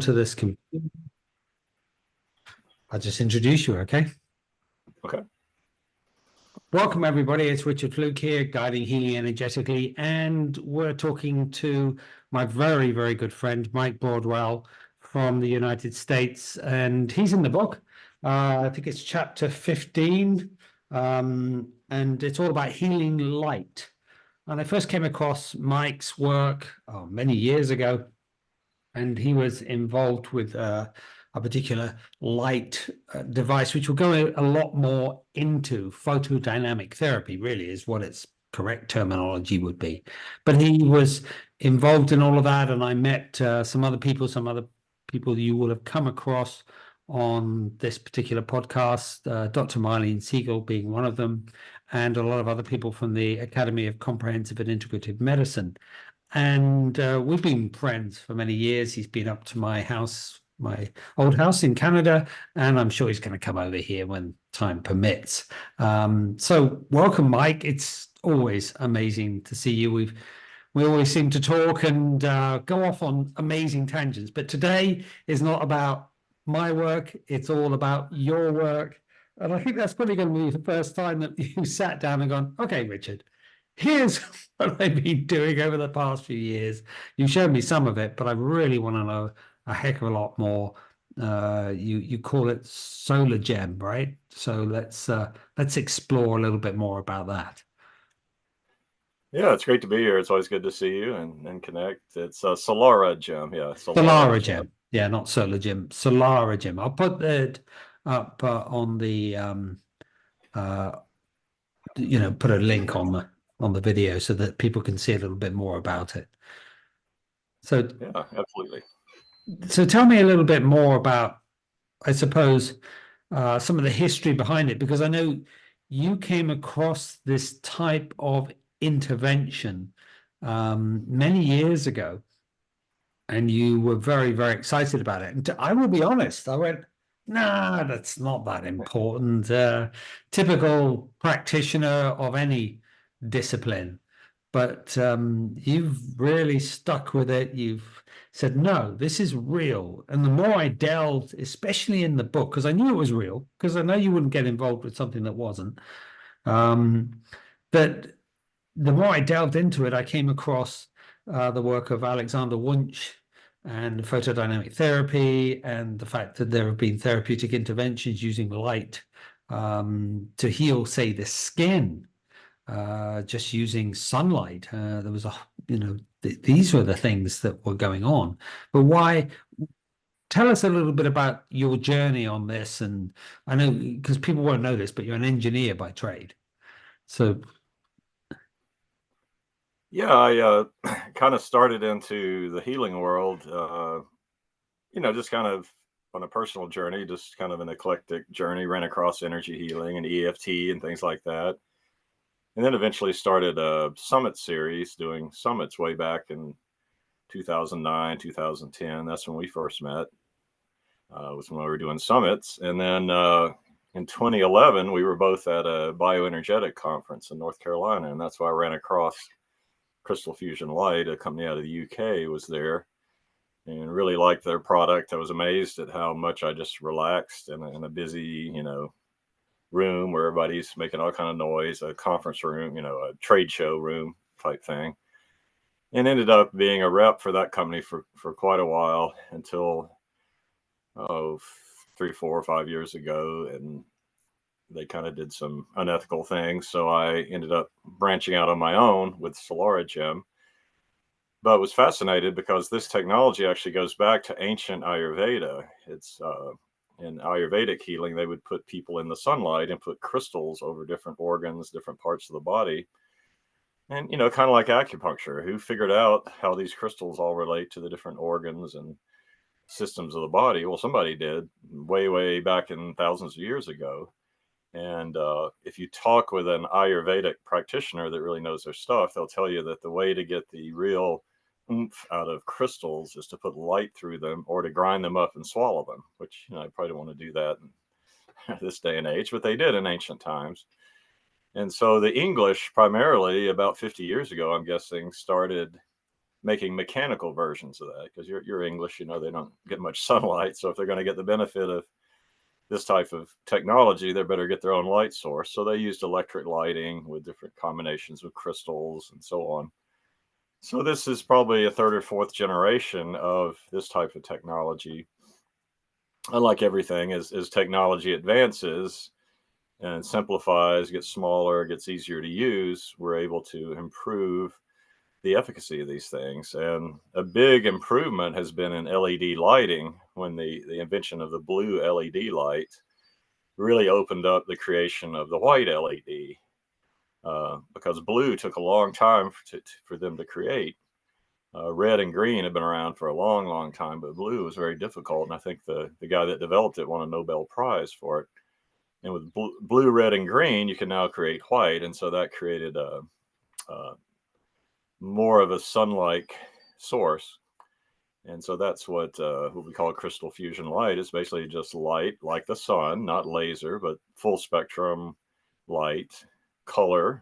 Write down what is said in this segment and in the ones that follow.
to this. I'll just introduce you, okay? Okay. Welcome, everybody. It's Richard Flook here, guiding healing energetically, and we're talking to my very, very good friend, Mike Broadwell from the United States, and he's in the book. I think it's chapter 15, and it's all about healing light. And I first came across Mike's work many years ago, and he was involved with a particular light device, which will go a lot more into photodynamic therapy, really is what its correct terminology would be. But he was involved in all of that, and I met some other people you will have come across on this particular podcast, Dr. Marlene Siegel being one of them, and a lot of other people from the Academy of Comprehensive and Integrative Medicine. And we've been friends for many years. He's been up to my house, my old house in Canada, and I'm sure he's going to come over here when time permits. So welcome, Mike. It's always amazing to see you. We always seem to talk and go off on amazing tangents, but today is not about my work. It's all about your work. And I think that's probably going to be the first time that you sat down and gone, okay, Richard, here's what I've been doing over the past few years. You showed me some of it, but I really want to know a heck of a lot more. You call it solar gem, right? So let's explore a little bit more about that. Yeah, it's great to be here. It's always good to see you and connect. It's a Solara gem. Yeah, Solara gem. Yeah, not solar gem. Solara gem. I'll put that up on the put a link on the video so that people can see a little bit more about it. So yeah, absolutely. So tell me a little bit more about, I suppose, some of the history behind it, because I know you came across this type of intervention many years ago, and you were very, very excited about it. And I will be honest, I went, nah, that's not that important. Typical practitioner of any discipline. But you've really stuck with it. You've said, no, this is real. And the more I delved, especially in the book, because I knew it was real, because I know you wouldn't get involved with something that wasn't. But the more I delved into it, I came across the work of Alexander Wunsch and photodynamic therapy, and the fact that there have been therapeutic interventions using light to heal, say, the skin. Just using sunlight. There was these were the things that were going on. But why? Tell us a little bit about your journey on this. And I know, because people won't know this, but you're an engineer by trade. So yeah, I kind of started into the healing world, just kind of on a personal journey, just kind of an eclectic journey, ran across energy healing and EFT and things like that. And then eventually started a summit series, doing summits way back in 2009, 2010. That's when we first met. Was when we were doing summits. And then in 2011, we were both at a bioenergetic conference in North Carolina. And that's why I ran across Crystal Fusion Light, a company out of the UK, was there and really liked their product. I was amazed at how much I just relaxed in a busy, room where everybody's making all kind of noise, a conference room, a trade show room type thing, and ended up being a rep for that company for quite a while until 3, 4, 5 years ago, and they kind of did some unethical things, so I ended up branching out on my own with Solara Gem, but was fascinated because this technology actually goes back to ancient Ayurveda. It's in Ayurvedic healing, they would put people in the sunlight and put crystals over different organs, different parts of the body. And, kind of like acupuncture, who figured out how these crystals all relate to the different organs and systems of the body? Well, somebody did way, way back in thousands of years ago. And if you talk with an Ayurvedic practitioner that really knows their stuff, they'll tell you that the way to get the real oomph out of crystals is to put light through them or to grind them up and swallow them, which I probably don't want to do that in this day and age, but they did in ancient times. And so the English primarily about 50 years ago, I'm guessing, started making mechanical versions of that, because you're English, you know, they don't get much sunlight. So if they're going to get the benefit of this type of technology, they better get their own light source. So they used electric lighting with different combinations of crystals and so on. So this is probably a third or fourth generation of this type of technology. Unlike everything, as technology advances and simplifies, gets smaller, gets easier to use, we're able to improve the efficacy of these things. And a big improvement has been in LED lighting, when the invention of the blue LED light really opened up the creation of the white LED, because blue took a long time for them to create. Red and green have been around for a long, long time, but blue was very difficult. And I think the guy that developed it won a Nobel Prize for it. And with blue, red, and green, you can now create white. And so that created a more of a sun-like source. And so that's what we call crystal fusion light. It's basically just light like the sun, not laser, but full spectrum light, color,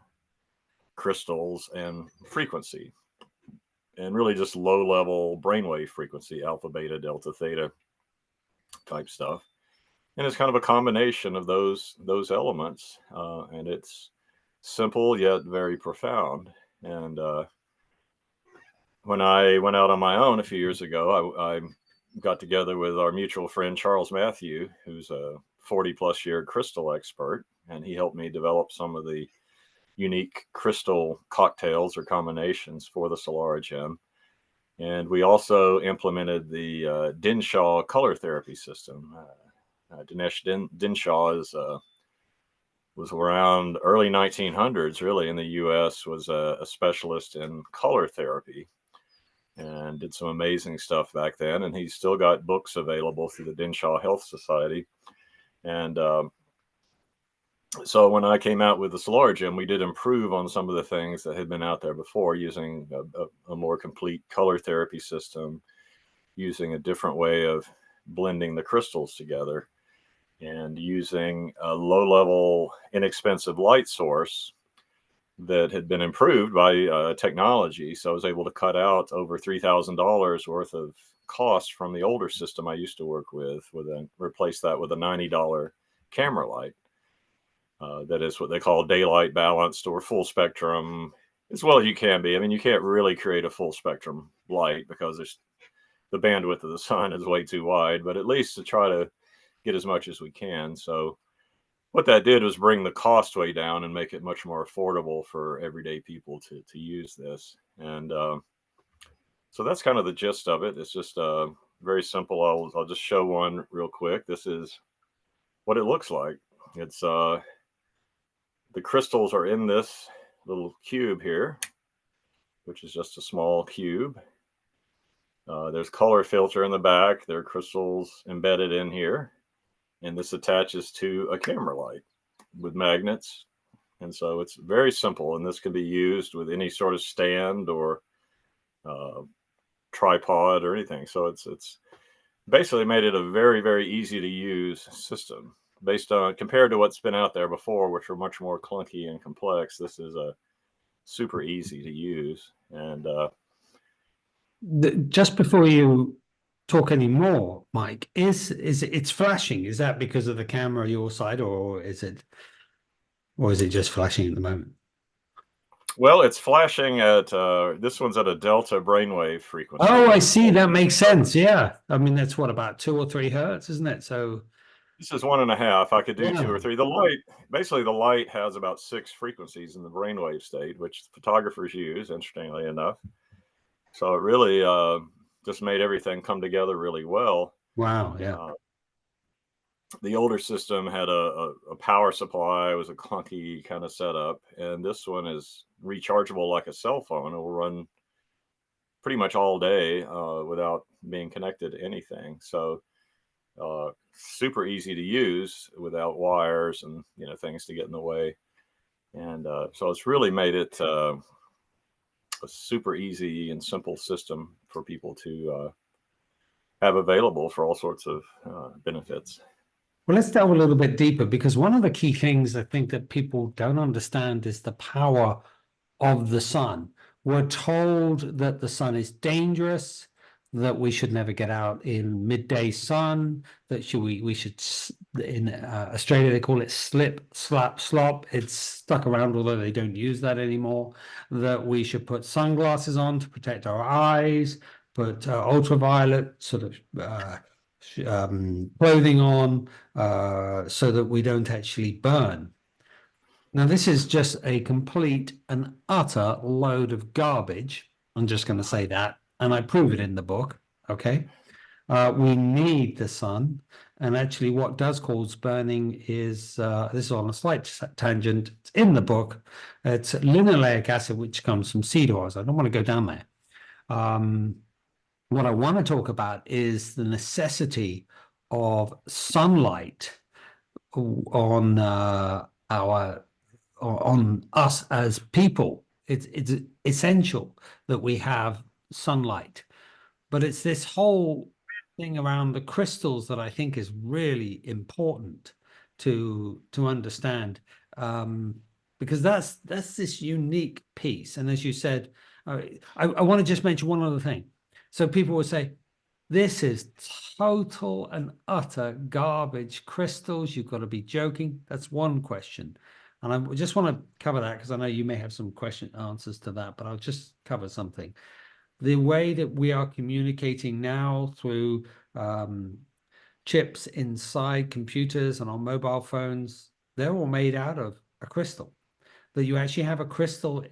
crystals, and frequency. And really just low level brainwave frequency, alpha, beta, delta, theta type stuff. And it's kind of a combination of those elements. And it's simple yet very profound. And when I went out on my own a few years ago, I got together with our mutual friend, Charles Matthew, who's a 40+ year crystal expert. And he helped me develop some of the unique crystal cocktails or combinations for the Solara Gem. And we also implemented the Dinshaw color therapy system. Dinesh Dinshaw was around early 1900s, really, in the U.S., was a specialist in color therapy and did some amazing stuff back then. And he's still got books available through the Dinshaw Health Society. And so when I came out with the Solara Gem, we did improve on some of the things that had been out there before, using a more complete color therapy system, using a different way of blending the crystals together, and using a low-level, inexpensive light source that had been improved by technology. So I was able to cut out over $3,000 worth of cost from the older system I used to work with, replace that with a $90 camera light. That is what they call daylight balanced or full spectrum, as well as you can be. I mean, you can't really create a full spectrum light because the bandwidth of the sun is way too wide, but at least to try to get as much as we can. So what that did was bring the cost way down and make it much more affordable for everyday people to use this. And so that's kind of the gist of it. It's just very simple. I'll just show one real quick. This is what it looks like. It's the crystals are in this little cube here, which is just a small cube. There's color filter in the back. There are crystals embedded in here. And this attaches to a camera light with magnets. And so it's very simple. And this can be used with any sort of stand or tripod or anything. So it's basically made it a very, very easy to use system. Based on, compared to what's been out there before, which are much more clunky and complex, this is a super easy to use. And just before you talk any more, Mike, it's flashing? Is that because of the camera your side, or is it just flashing at the moment? Well, it's flashing at this one's at a delta brainwave frequency. Oh, I see. That makes sense. Yeah, I mean that's what, about 2 or 3 hertz, isn't it? So this is 1.5. I could do yeah. 2 or 3. The light has about 6 frequencies in the brainwave state, which photographers use, interestingly enough. So it really just made everything come together really well. Wow. Yeah. The older system had a power supply. It was a clunky kind of setup. And this one is rechargeable like a cell phone. It will run pretty much all day without being connected to anything. So super easy to use without wires and things to get in the way. And so it's really made it a super easy and simple system for people to have available for all sorts of benefits. Well, let's delve a little bit deeper, because one of the key things I think that people don't understand is the power of the sun. We're told that the sun is dangerous, that we should never get out in midday sun, that we should, in Australia, they call it slip, slap, slop. It's stuck around, although they don't use that anymore. That we should put sunglasses on to protect our eyes, put ultraviolet sort of clothing on so that we don't actually burn. Now, this is just a complete and utter load of garbage. I'm just going to say that. And I prove it in the book. Okay. We need the sun. And actually, what does cause burning is this is on a slight tangent. It's in the book. It's linoleic acid, which comes from seed oils. I don't want to go down there. What I want to talk about is the necessity of sunlight on our on us as people. It's essential that we have sunlight, but it's this whole thing around the crystals that I think is really important to understand, because that's this unique piece. And as you said, I want to just mention one other thing. So people will say, this is total and utter garbage. Crystals, you've got to be joking. That's one question. And I just want to cover that because I know you may have some answers to that, but I'll just cover something. The way that we are communicating now through chips inside computers and on mobile phones, they're all made out of a crystal. That you actually have a crystal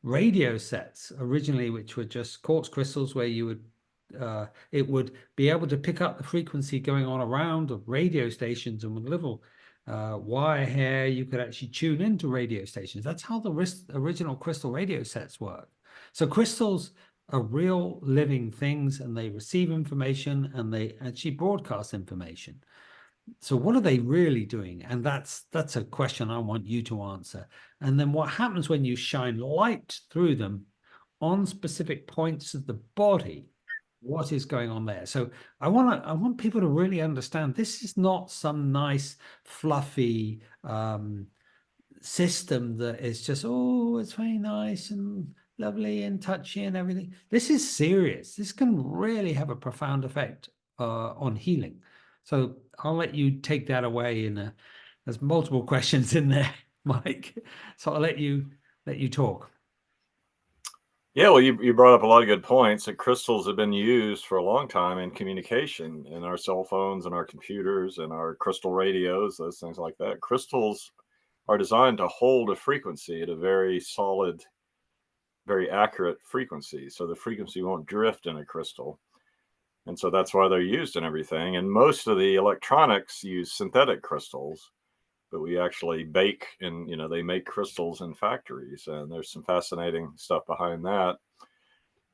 radio sets originally, which were just quartz crystals where you would it would be able to pick up the frequency going on around the radio stations, and with little wire hair, you could actually tune into radio stations. That's how the original crystal radio sets work. So crystals are real living things, and they receive information and they actually broadcast information. So what are they really doing? And that's a question I want you to answer. And then what happens when you shine light through them on specific points of the body? What is going on there? So I want people to really understand this is not some nice fluffy system that is just, oh, it's very nice and lovely and touchy and everything. This is serious. This can really have a profound effect on healing. So I'll let you take that away. There's multiple questions in there, Mike. So I'll let you talk. Yeah, well, you brought up a lot of good points. That crystals have been used for a long time in communication, in our cell phones and our computers and our crystal radios, those things like that. Crystals are designed to hold a frequency at a very solid, very accurate frequency. So the frequency won't drift in a crystal. And so that's why they're used in everything. And most of the electronics use synthetic crystals, but we actually bake and, they make crystals in factories. And there's some fascinating stuff behind that.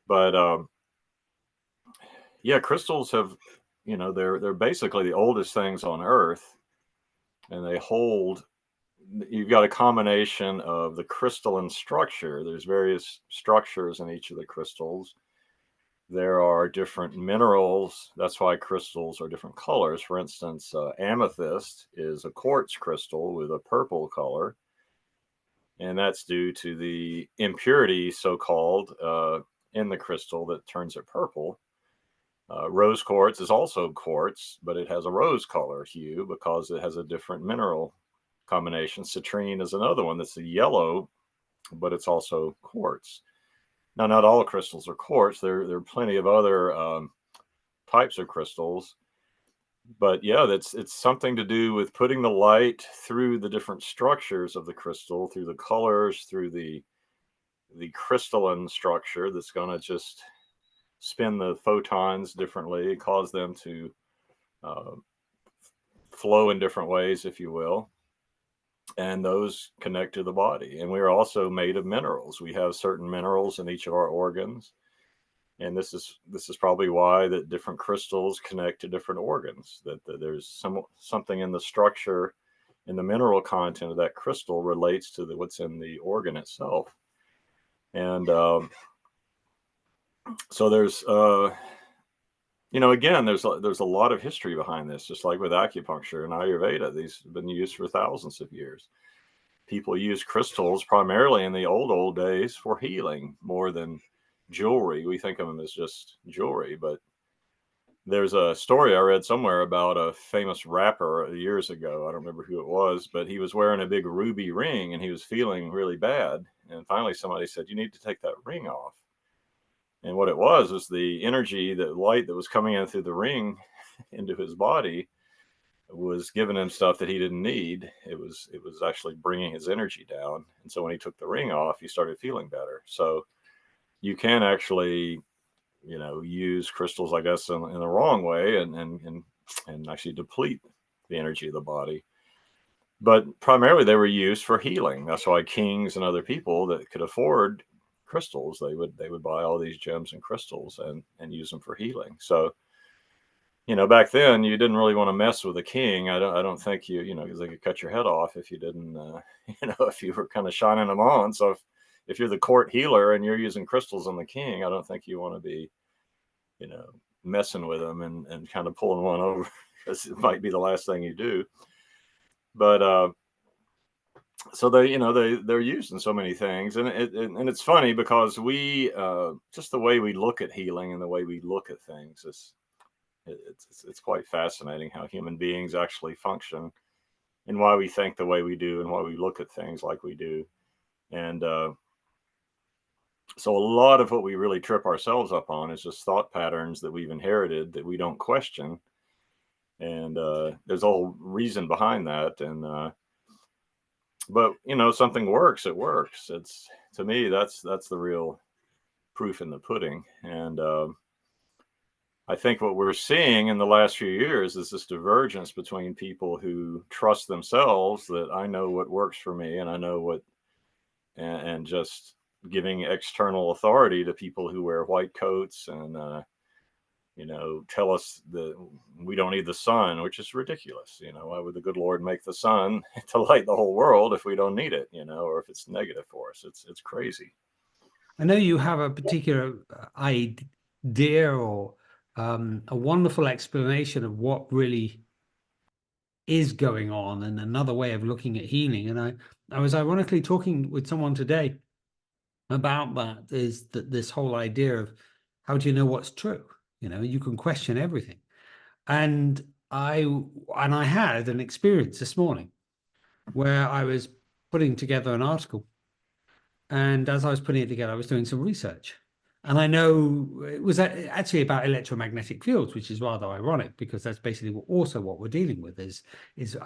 But yeah, crystals have, they're basically the oldest things on Earth. And you've got a combination of the crystalline structure. There's various structures in each of the crystals. There are different minerals. That's why crystals are different colors. For instance, amethyst is a quartz crystal with a purple color. And that's due to the impurity, so-called, in the crystal that turns it purple. Rose quartz is also quartz, but it has a rose color hue because it has a different mineral combination. Citrine is another one that's a yellow, but it's also quartz. Now, not all crystals are quartz. There are plenty of other types of crystals. But yeah, it's something to do with putting the light through the different structures of the crystal, through the colors, through the crystalline structure that's going to just spin the photons differently, cause them to flow in different ways, if you will. And those connect to the body. And we are also made of minerals. We have certain minerals in each of our organs. And this is probably why that different crystals connect to different organs, that there's something in the structure, in the mineral content of that crystal relates to what's in the organ itself. And so there's, again, there's a lot of history behind this, just like with acupuncture and Ayurveda. These have been used for thousands of years. people used crystals primarily in the old days for healing more than jewelry. We think of them as just jewelry, but there's a story I read somewhere about a famous rapper years ago. I don't remember who it was, but he was wearing a big ruby ring and he was feeling really bad. And finally, somebody said, "You need to take that ring off." And what it was the energy, the light that was coming in through the ring into his body was giving him stuff that he didn't need. It was actually bringing his energy down. And so when he took the ring off, he started feeling better. So you can actually, use crystals, I guess, in the wrong way and actually deplete the energy of the body. But primarily they were used for healing. That's why kings and other people that could afford crystals, they would buy all these gems and crystals and use them for healing. So back then you didn't really want to mess with a king. I don't think because they could cut your head off if you didn't, if you were kind of shining them on. So if you're the court healer and you're using crystals on the king, I don't think you want to be, messing with them and kind of pulling one over because it might be the last thing you do. But so they're used in so many things, and it's funny because we just the way we look at healing and the way we look at things is it's quite fascinating how human beings actually function and why we think the way we do and why we look at things like we do. And so a lot of what we really trip ourselves up on is just thought patterns that we've inherited that we don't question. And there's a whole reason behind that. And but something works, it works. It's, to me, that's the real proof in the pudding. And I think what we're seeing in the last few years is this divergence between people who trust themselves, that I know what works for me and I know what, and just giving external authority to people who wear white coats and tell us that we don't need the sun, which is ridiculous. Why would the good Lord make the sun to light the whole world if we don't need it, or if it's negative for us? It's crazy. I know you have a particular idea or a wonderful explanation of what really is going on and another way of looking at healing. And I was ironically talking with someone today about that, is that this whole idea of how do you know what's true? You can question everything. And I had an experience this morning where I was putting together an article. And as I was putting it together, I was doing some research. And I know it was actually about electromagnetic fields, which is rather ironic because that's basically also what we're dealing with is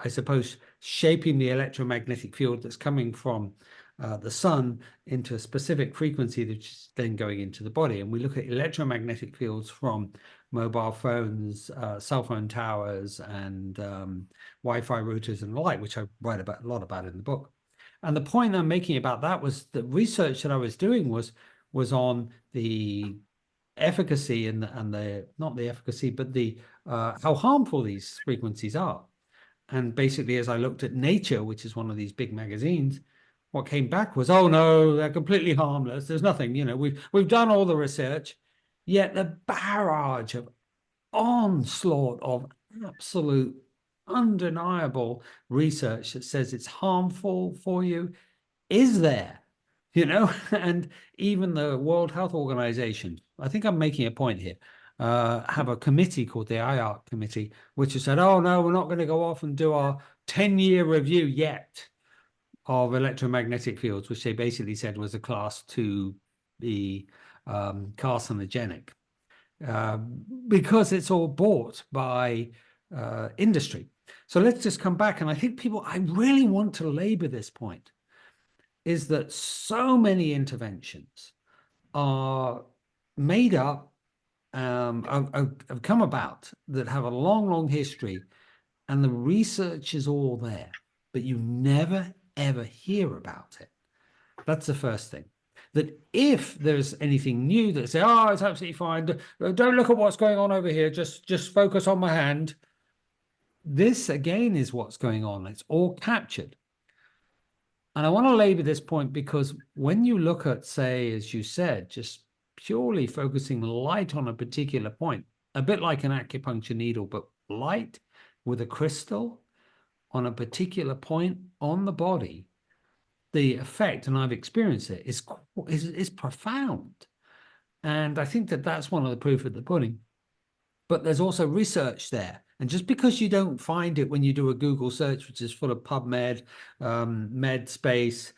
I suppose shaping the electromagnetic field that's coming from the sun into a specific frequency which is then going into the body. And we look at electromagnetic fields from mobile phones, cell phone towers, and Wi-Fi routers and the like, which I write a lot about in the book. And the point I'm making about that was the research that I was doing was on the efficacy and the not the efficacy, but the how harmful these frequencies are. And basically, as I looked at Nature, which is one of these big magazines, what came back was, oh no, they're completely harmless. There's nothing, we've done all the research, yet the barrage of onslaught of absolute undeniable research that says it's harmful for you is there, and even the World Health Organization, I think I'm making a point here, have a committee called the IARC committee, which has said, oh no, we're not going to go off and do our 10-year review yet of electromagnetic fields, which they basically said was a class 2B carcinogenic. Because it's all bought by industry. So let's just come back. And I think I really want to labor this point, is that so many interventions are made up, have come about, that have a long, long history, and the research is all there, but you never, ever hear about it. That's the first thing. That if there's anything new that say, oh, it's absolutely fine, don't look at what's going on over here, just focus on my hand. This again is what's going on. It's all captured. And I want to labor this point because when you look at, say, as you said, just purely focusing light on a particular point, a bit like an acupuncture needle, but light with a crystal on a particular point on the body, the effect, and I've experienced it, is profound. And I think that that's one of the proof of the pudding. But there's also research there. And just because you don't find it when you do a Google search, which is full of PubMed, MedSpace,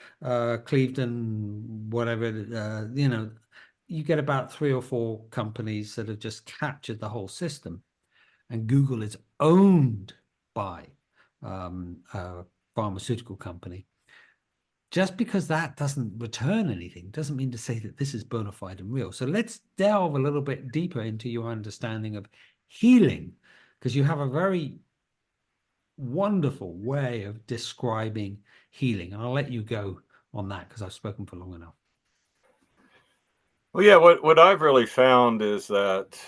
Cleveland, whatever, you get about 3 or 4 companies that have just captured the whole system. And Google is owned by a pharmaceutical company. Just because that doesn't return anything doesn't mean to say that this is bona fide and real. So let's delve a little bit deeper into your understanding of healing, because you have a very wonderful way of describing healing. And I'll let you go on that because I've spoken for long enough. Well, yeah, what I've really found is that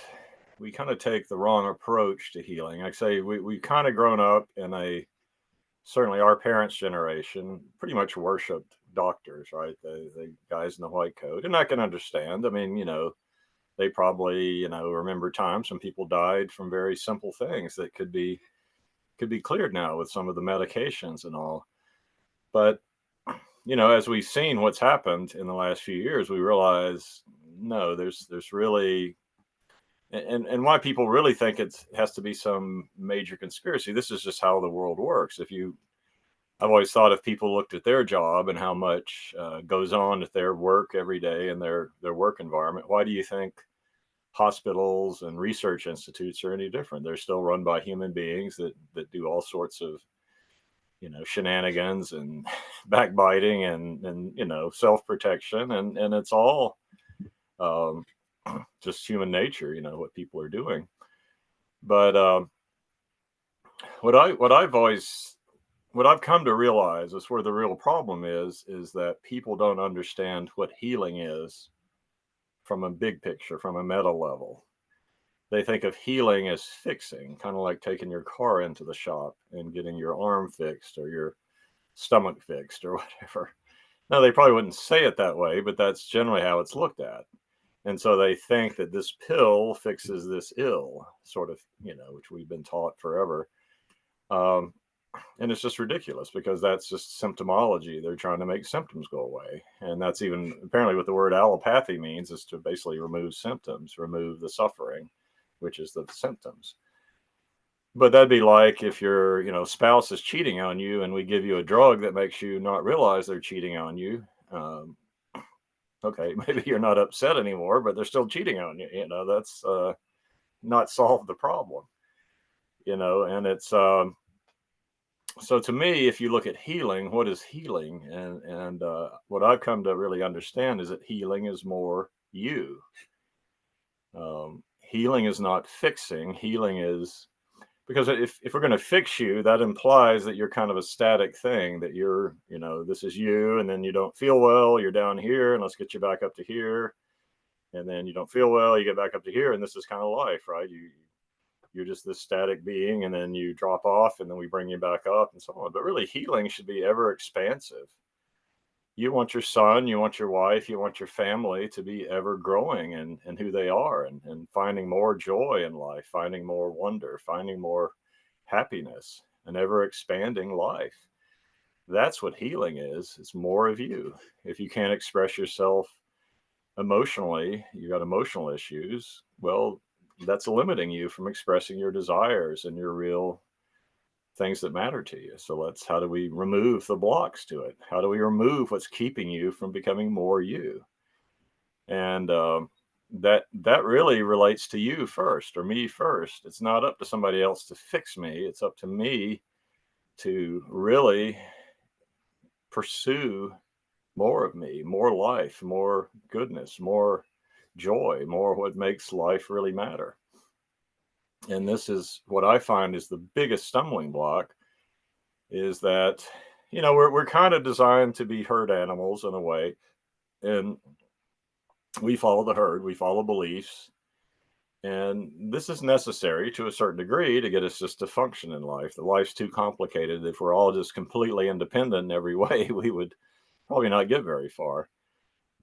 we kind of take the wrong approach to healing. Like I say, we kind of grown up in certainly our parents' generation pretty much worshipped doctors, right? The guys in the white coat. And I can understand. I mean, they probably, remember times when people died from very simple things that could be cleared now with some of the medications and all. But, as we've seen what's happened in the last few years, we realize no, there's really and why people really think it has to be some major conspiracy. This is just how the world works. I've always thought if people looked at their job and how much goes on at their work every day in their work environment, why do you think hospitals and research institutes are any different? They're still run by human beings that do all sorts of shenanigans and backbiting and self-protection, and it's all um, just human nature, what people are doing. But what I've come to realize is where the real problem is that people don't understand what healing is from a big picture, from a meta level. They think of healing as fixing, kind of like taking your car into the shop and getting your arm fixed or your stomach fixed or whatever. Now, they probably wouldn't say it that way, but that's generally how it's looked at. And so they think that this pill fixes this ill, sort of, which we've been taught forever. And it's just ridiculous because that's just symptomology. They're trying to make symptoms go away. And that's even apparently what the word allopathy means, is to basically remove symptoms, remove the suffering, which is the symptoms. But that'd be like if your spouse is cheating on you and we give you a drug that makes you not realize they're cheating on you. Okay, maybe you're not upset anymore, but they're still cheating on you. That's not solved the problem. And it's so to me, if you look at healing, what is healing? And what I've come to really understand is that healing is more you. Healing is not fixing. Healing is, because if we're going to fix you, that implies that you're kind of a static thing, that you're, this is you, and then you don't feel well, you're down here, and let's get you back up to here. And then you don't feel well, you get back up to here, and this is kind of life, right? You're just this static being, and then you drop off, and then we bring you back up and so on. But really, healing should be ever expansive. You want your son, you want your wife, you want your family to be ever growing and who they are, and finding more joy in life, finding more wonder, finding more happiness, an ever expanding life. That's what healing is. It's more of you. If you can't express yourself emotionally, you got emotional issues, well, that's limiting you from expressing your desires and your real things that matter to you. So how do we remove the blocks to it? How do we remove what's keeping you from becoming more you? And that really relates to you first, or me first. It's not up to somebody else to fix me. It's up to me to really pursue more of me, more life, more goodness, more joy, more what makes life really matter. And this is what I find is the biggest stumbling block, is that we're kind of designed to be herd animals in a way, and we follow the herd, we follow beliefs, and this is necessary to a certain degree to get us just to function in life. The life's too complicated. If we're all just completely independent in every way, we would probably not get very far.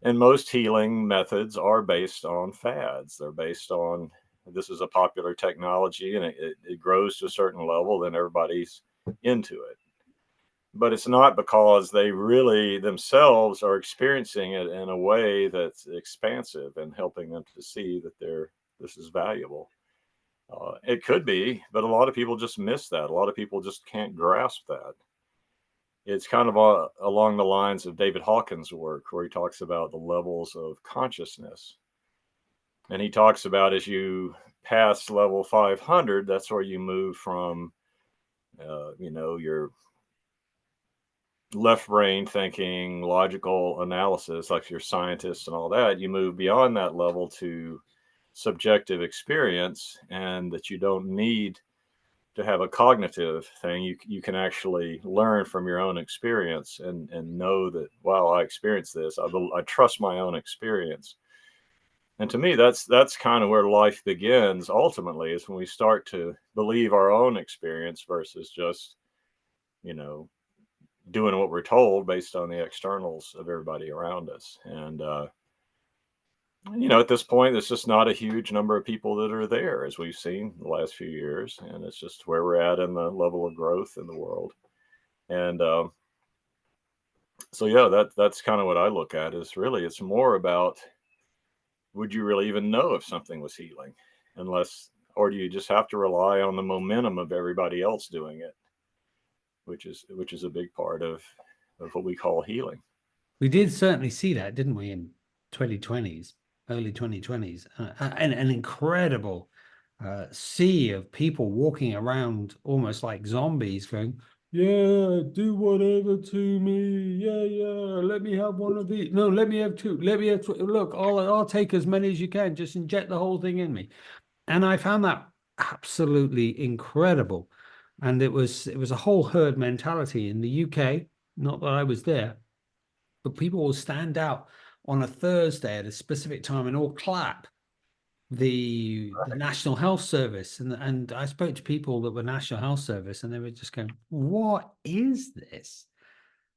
And most healing methods are based on fads. They're based on, this is a popular technology and it grows to a certain level, then everybody's into it. but it's not because they really themselves are experiencing it in a way that's expansive and helping them to see that this is valuable. It could be, but a lot of people just miss that. A lot of people just can't grasp that. It's kind of along the lines of David Hawkins' work, where he talks about the levels of consciousness. And he talks about as you pass level 500, that's where you move from, your left brain thinking, logical analysis, like your scientists and all that. You move beyond that level to subjective experience, and that you don't need to have a cognitive thing. You can actually learn from your own experience and know that, wow, I experienced this. I trust my own experience. And to me, that's kind of where life begins ultimately, is when we start to believe our own experience versus just, you know, doing what we're told based on the externals of everybody around us. And at this point, there's just not a huge number of people that are there, as we've seen the last few years, and it's just where we're at in the level of growth in the world. And so, yeah, that's kind of what I look at. Is really, it's more about, would you really even know if something was healing, unless, or do you just have to rely on the momentum of everybody else doing it, which is a big part of what we call healing. We did certainly see that, didn't we, in 2020s, early 2020s, and an incredible sea of people walking around almost like zombies going, yeah, do whatever to me. Yeah, yeah. Let me have one of these. No, let me have two. Let me have look, I'll take as many as you can. Just inject the whole thing in me. And I found that absolutely incredible. And it was a whole herd mentality in the UK. Not that I was there, but people will stand out on a Thursday at a specific time and all clap the National Health Service. And I spoke to people that were National Health Service, and they were just going, what is this?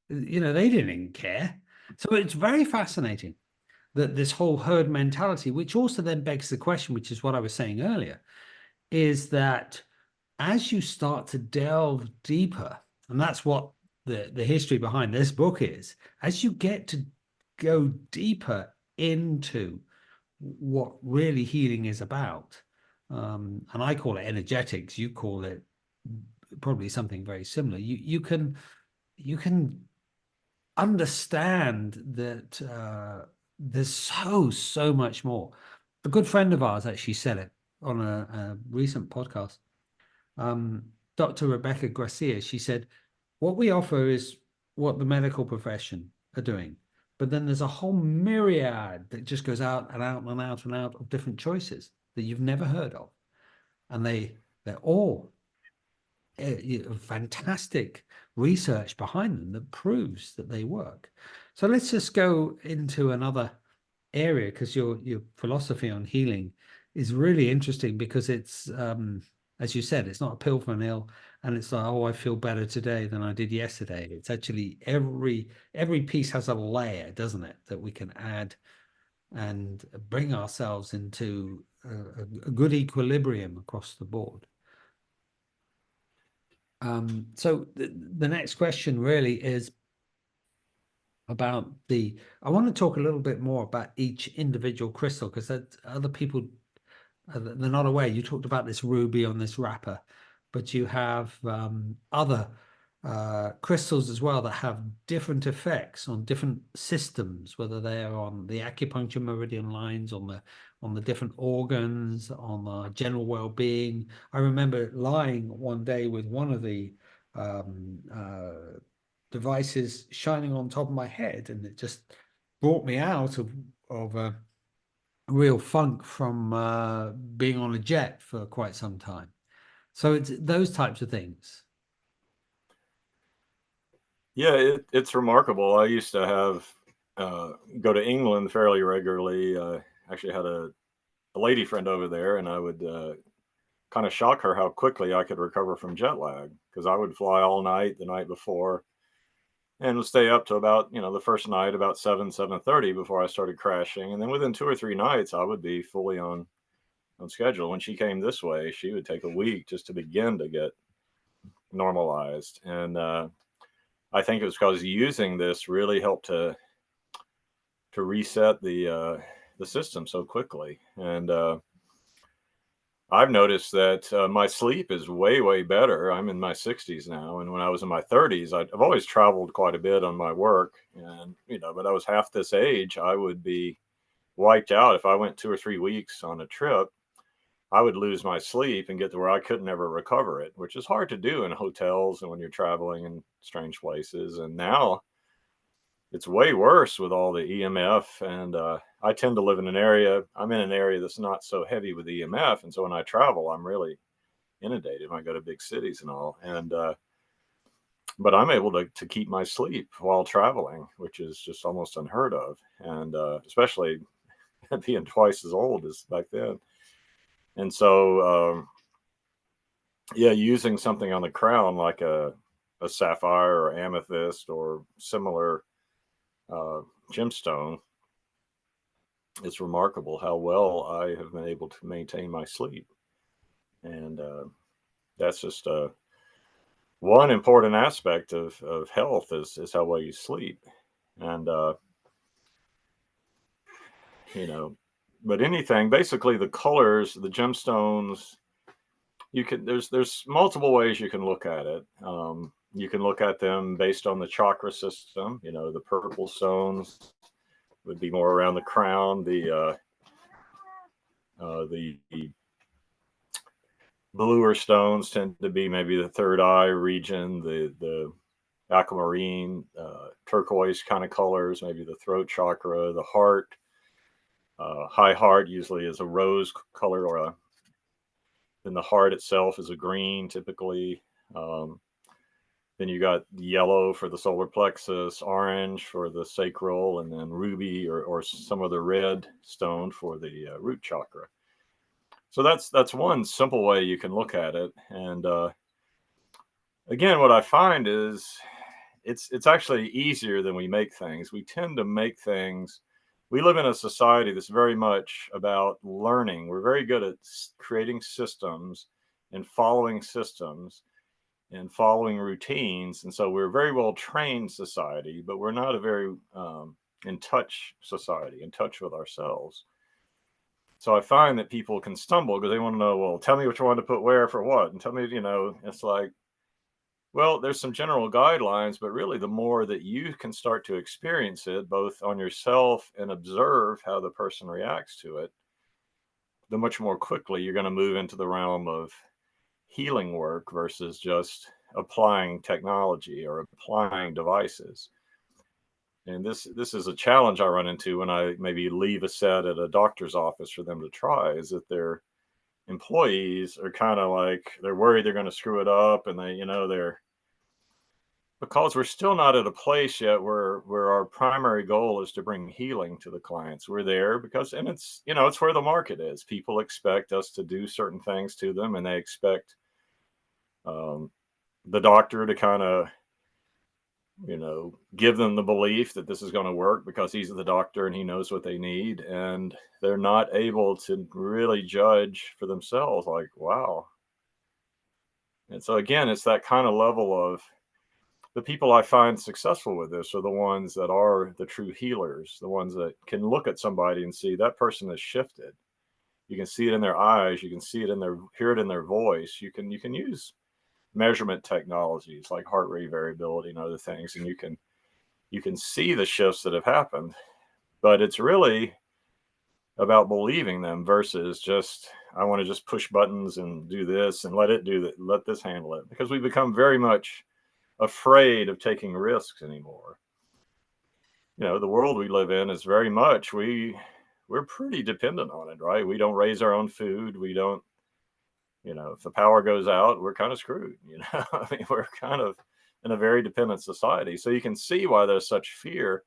They didn't care. So it's very fascinating that this whole herd mentality, which also then begs the question, which is what I was saying earlier, is that as you start to delve deeper, and that's what the history behind this book is, as you get to go deeper into what really healing is about, and I call it energetics, you call it probably something very similar. You can understand that there's so much more. A good friend of ours actually said it on a recent podcast. um, Dr. Rebecca Gracia, she said, what we offer is what the medical profession are doing. But then there's a whole myriad that just goes out and out and out and out of different choices that you've never heard of. And they're all fantastic research behind them that proves that they work. So let's just go into another area, because your philosophy on healing is really interesting, because it's as you said, it's not a pill for an ill, and it's like, oh, I feel better today than I did yesterday. It's actually every piece has a layer, doesn't it, that we can add and bring ourselves into a good equilibrium across the board. So the next question really is about I want to talk a little bit more about each individual crystal, because other people, they're not aware. You talked about this ruby on this wrapper, but you have other crystals as well that have different effects on different systems, whether they are on the acupuncture meridian lines, on the different organs, on the general well-being. I remember lying one day with one of the devices shining on top of my head, and it just brought me out of a real funk from being on a jet for quite some time. So it's those types of things. Yeah, it's remarkable. I used to have go to England fairly regularly. Actually had a lady friend over there, and I would kind of shock her how quickly I could recover from jet lag, because I would fly all night the night before and would stay up to about, the first night about 7:30 before I started crashing, and then within 2 or 3 nights I would be fully on schedule. When she came this way, she would take a week just to begin to get normalized. And I think it was because using this really helped to reset the system so quickly. And I've noticed that my sleep is way better. I'm in my 60s now, and when I was in my 30s, I've always traveled quite a bit on my work, and but I was half this age, I would be wiped out if I went 2 or 3 weeks on a trip. I would lose my sleep and get to where I could never recover it, which is hard to do in hotels and when you're traveling in strange places. And now it's way worse with all the EMF. And I tend to live in an area, I'm in an area that's not so heavy with EMF. And so when I travel, I'm really inundated when I go to big cities and all. And, but I'm able to keep my sleep while traveling, which is just almost unheard of. And especially being twice as old as back then. And so, yeah, using something on the crown like a sapphire or amethyst or similar uh, gemstone, it's remarkable how well I have been able to maintain my sleep. And that's just one important aspect of health is how well you sleep. And, you know, but anything, basically the colors, the gemstones, you can, there's multiple ways you can look at it. You can look at them based on the chakra system. The purple stones would be more around the crown. The bluer stones tend to be maybe the third eye region. The aquamarine, turquoise kind of colors, maybe the throat chakra, the heart. High heart usually is a rose color, then the heart itself is a green typically. Then you got yellow for the solar plexus, orange for the sacral, and then ruby or some other red stone for the root chakra. So that's one simple way you can look at it. And again, what I find is it's actually easier than we make things. We tend to make things. We live in a society that's very much about learning. We're very good at creating systems and following systems and following routines. And so we're a very well trained society, but we're not a very in touch society, in touch with ourselves. So I find that people can stumble because they want to know, well, tell me which one to put where for what. And tell me, it's like, well, there's some general guidelines, but really the more that you can start to experience it, both on yourself and observe how the person reacts to it, the much more quickly you're going to move into the realm of healing work versus just applying technology or applying devices. And this is a challenge I run into when I maybe leave a set at a doctor's office for them to try, is that their employees are kind of like, they're worried they're going to screw it up, and they're because we're still not at a place yet where our primary goal is to bring healing to the clients. We're there because, and it's where the market is. People expect us to do certain things to them, and they expect the doctor to kind of give them the belief that this is going to work because he's the doctor and he knows what they need, and they're not able to really judge for themselves, like, wow. And so again, it's that kind of level of, the people I find successful with this are the ones that are the true healers, the ones that can look at somebody and see that person has shifted. You can see it in their eyes, you can see it in hear it in their voice. You can use measurement technologies like heart rate variability and other things, and you can see the shifts that have happened. But it's really about believing them versus just, I want to just push buttons and do this and let it do that, let this handle it, because we become very much afraid of taking risks anymore. The world we live in is very much, we're pretty dependent on it, right? We don't raise our own food. We don't, if the power goes out, we're kind of screwed. I mean, we're kind of in a very dependent society. So you can see why there's such fear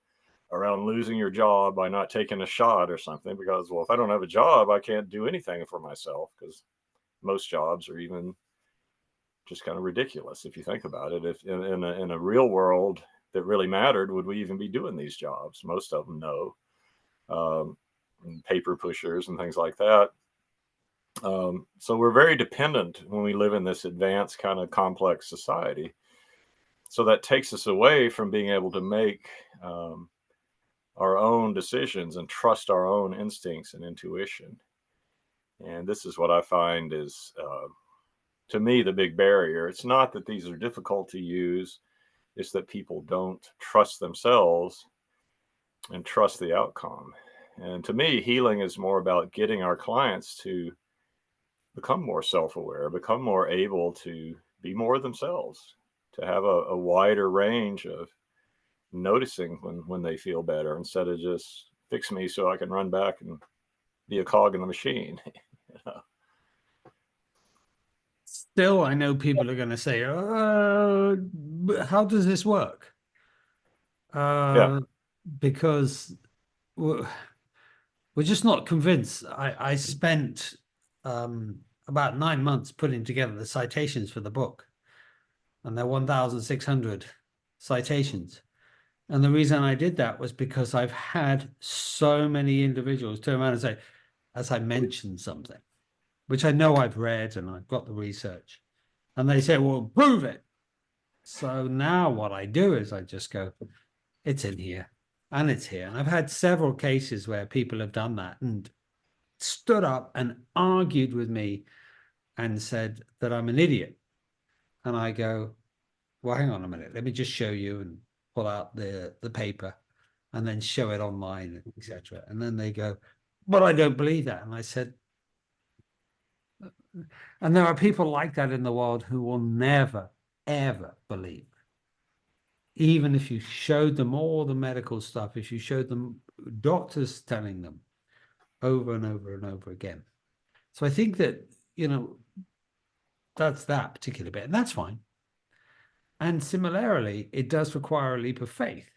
around losing your job by not taking a shot or something, because, well, if I don't have a job, I can't do anything for myself, because most jobs are even just kind of ridiculous if you think about it. If in a real world that really mattered, would we even be doing these jobs? Most of them, no. Paper pushers and things like that. So we're very dependent when we live in this advanced kind of complex society. So that takes us away from being able to make our own decisions and trust our own instincts and intuition. And this is what I find is, to me, the big barrier. It's not that these are difficult to use, it's that people don't trust themselves and trust the outcome. And to me, healing is more about getting our clients to become more self aware, become more able to be more themselves, to have a wider range of noticing when they feel better instead of just fix me so I can run back and be a cog in the machine. You know? Still, I know people are going to say, but how does this work? Yeah. Uh, because we're, we're just not convinced. I spent about 9 months putting together the citations for the book, and they're 1,600 citations. And the reason I did that was because I've had so many individuals turn around and say, as I mentioned something, which I know I've read and I've got the research, and they say, well, prove it. So now what I do is I just go, it's in here and it's here. And I've had several cases where people have done that and stood up and argued with me and said that I'm an idiot. And I go, well, hang on a minute. Let me just show you, and pull out the paper and then show it online, etc. And then they go, but I don't believe that. And I said, and there are people like that in the world who will never, ever believe. Even if you showed them all the medical stuff, if you showed them doctors telling them over and over and over again. So I think that, that's that particular bit, and that's fine. And similarly, it does require a leap of faith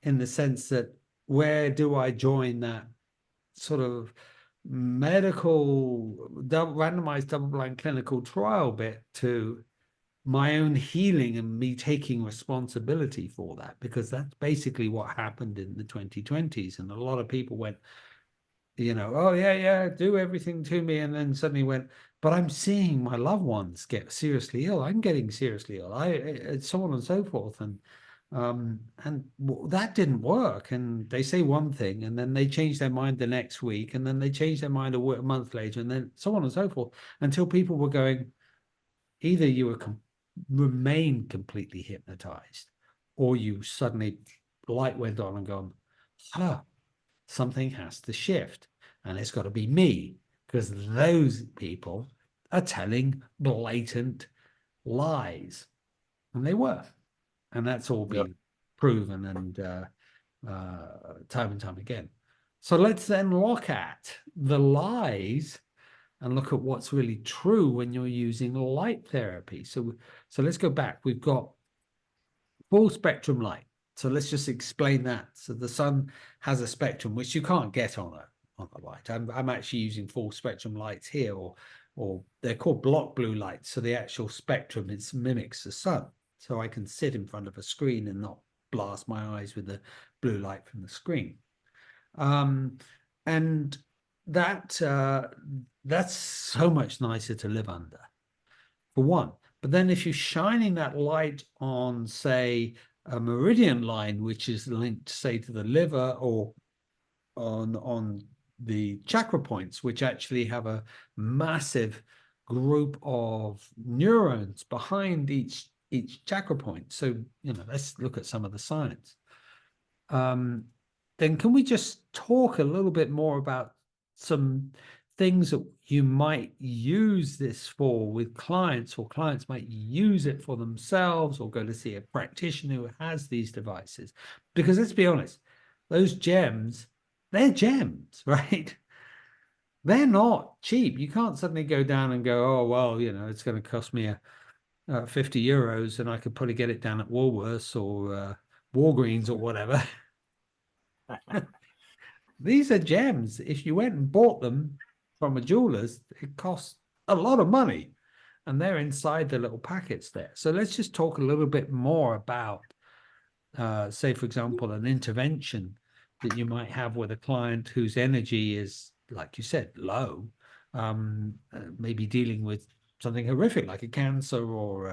in the sense that, where do I join that sort of medical randomized double-blind clinical trial bit to my own healing and me taking responsibility for that? Because that's basically what happened in the 2020s. And a lot of people went, oh yeah, do everything to me. And then suddenly went, but I'm seeing my loved ones get seriously ill. I'm getting seriously ill. So on and so forth. And that didn't work. And they say one thing, and then they change their mind the next week, and then they change their mind a month later, and then so on and so forth, until people were going, either you were remain completely hypnotized, or you suddenly light went on and gone, something has to shift, and it's got to be me, because those people are telling blatant lies, and they were, and that's all been Yep. proven and time and time again. So let's then look at the lies and look at what's really true when you're using light therapy. So let's go back. We've got full spectrum light. So let's just explain that. So the sun has a spectrum which you can't get on a light. I'm actually using full spectrum lights here, or they're called block blue lights. So the actual spectrum, it mimics the sun. So I can sit in front of a screen and not blast my eyes with the blue light from the screen. And that's so much nicer to live under, for one. But then if you're shining that light on, say, a meridian line, which is linked, say, to the liver, or on the chakra points, which actually have a massive group of neurons behind each chakra point. So, let's look at some of the science. Then can we just talk a little bit more about some things that you might use this for with clients, or clients might use it for themselves, or go to see a practitioner who has these devices? Because let's be honest, those gems, they're gems, right? They're not cheap. You can't suddenly go down and go, oh, well, it's going to cost me 50 euros, and I could probably get it down at Woolworths or Walgreens or whatever. These are gems. If you went and bought them from a jeweler's, it costs a lot of money, and they're inside the little packets there. So let's just talk a little bit more about, say, for example, an intervention that you might have with a client whose energy is, like you said, low, maybe dealing with something horrific like a cancer or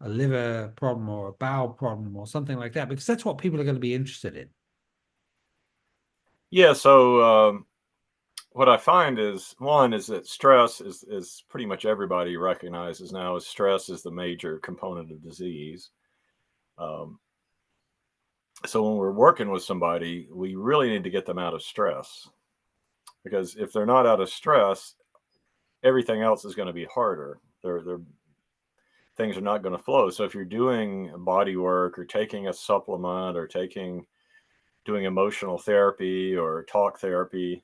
a liver problem or a bowel problem or something like that, because that's what people are going to be interested in. Yeah. So what I find is, one is that stress is pretty much everybody recognizes now as stress is the major component of disease. Um, so when we're working with somebody, we really need to get them out of stress, because if they're not out of stress, everything else is going to be harder. They're things are not going to flow. So if you're doing body work or taking a supplement or doing emotional therapy or talk therapy,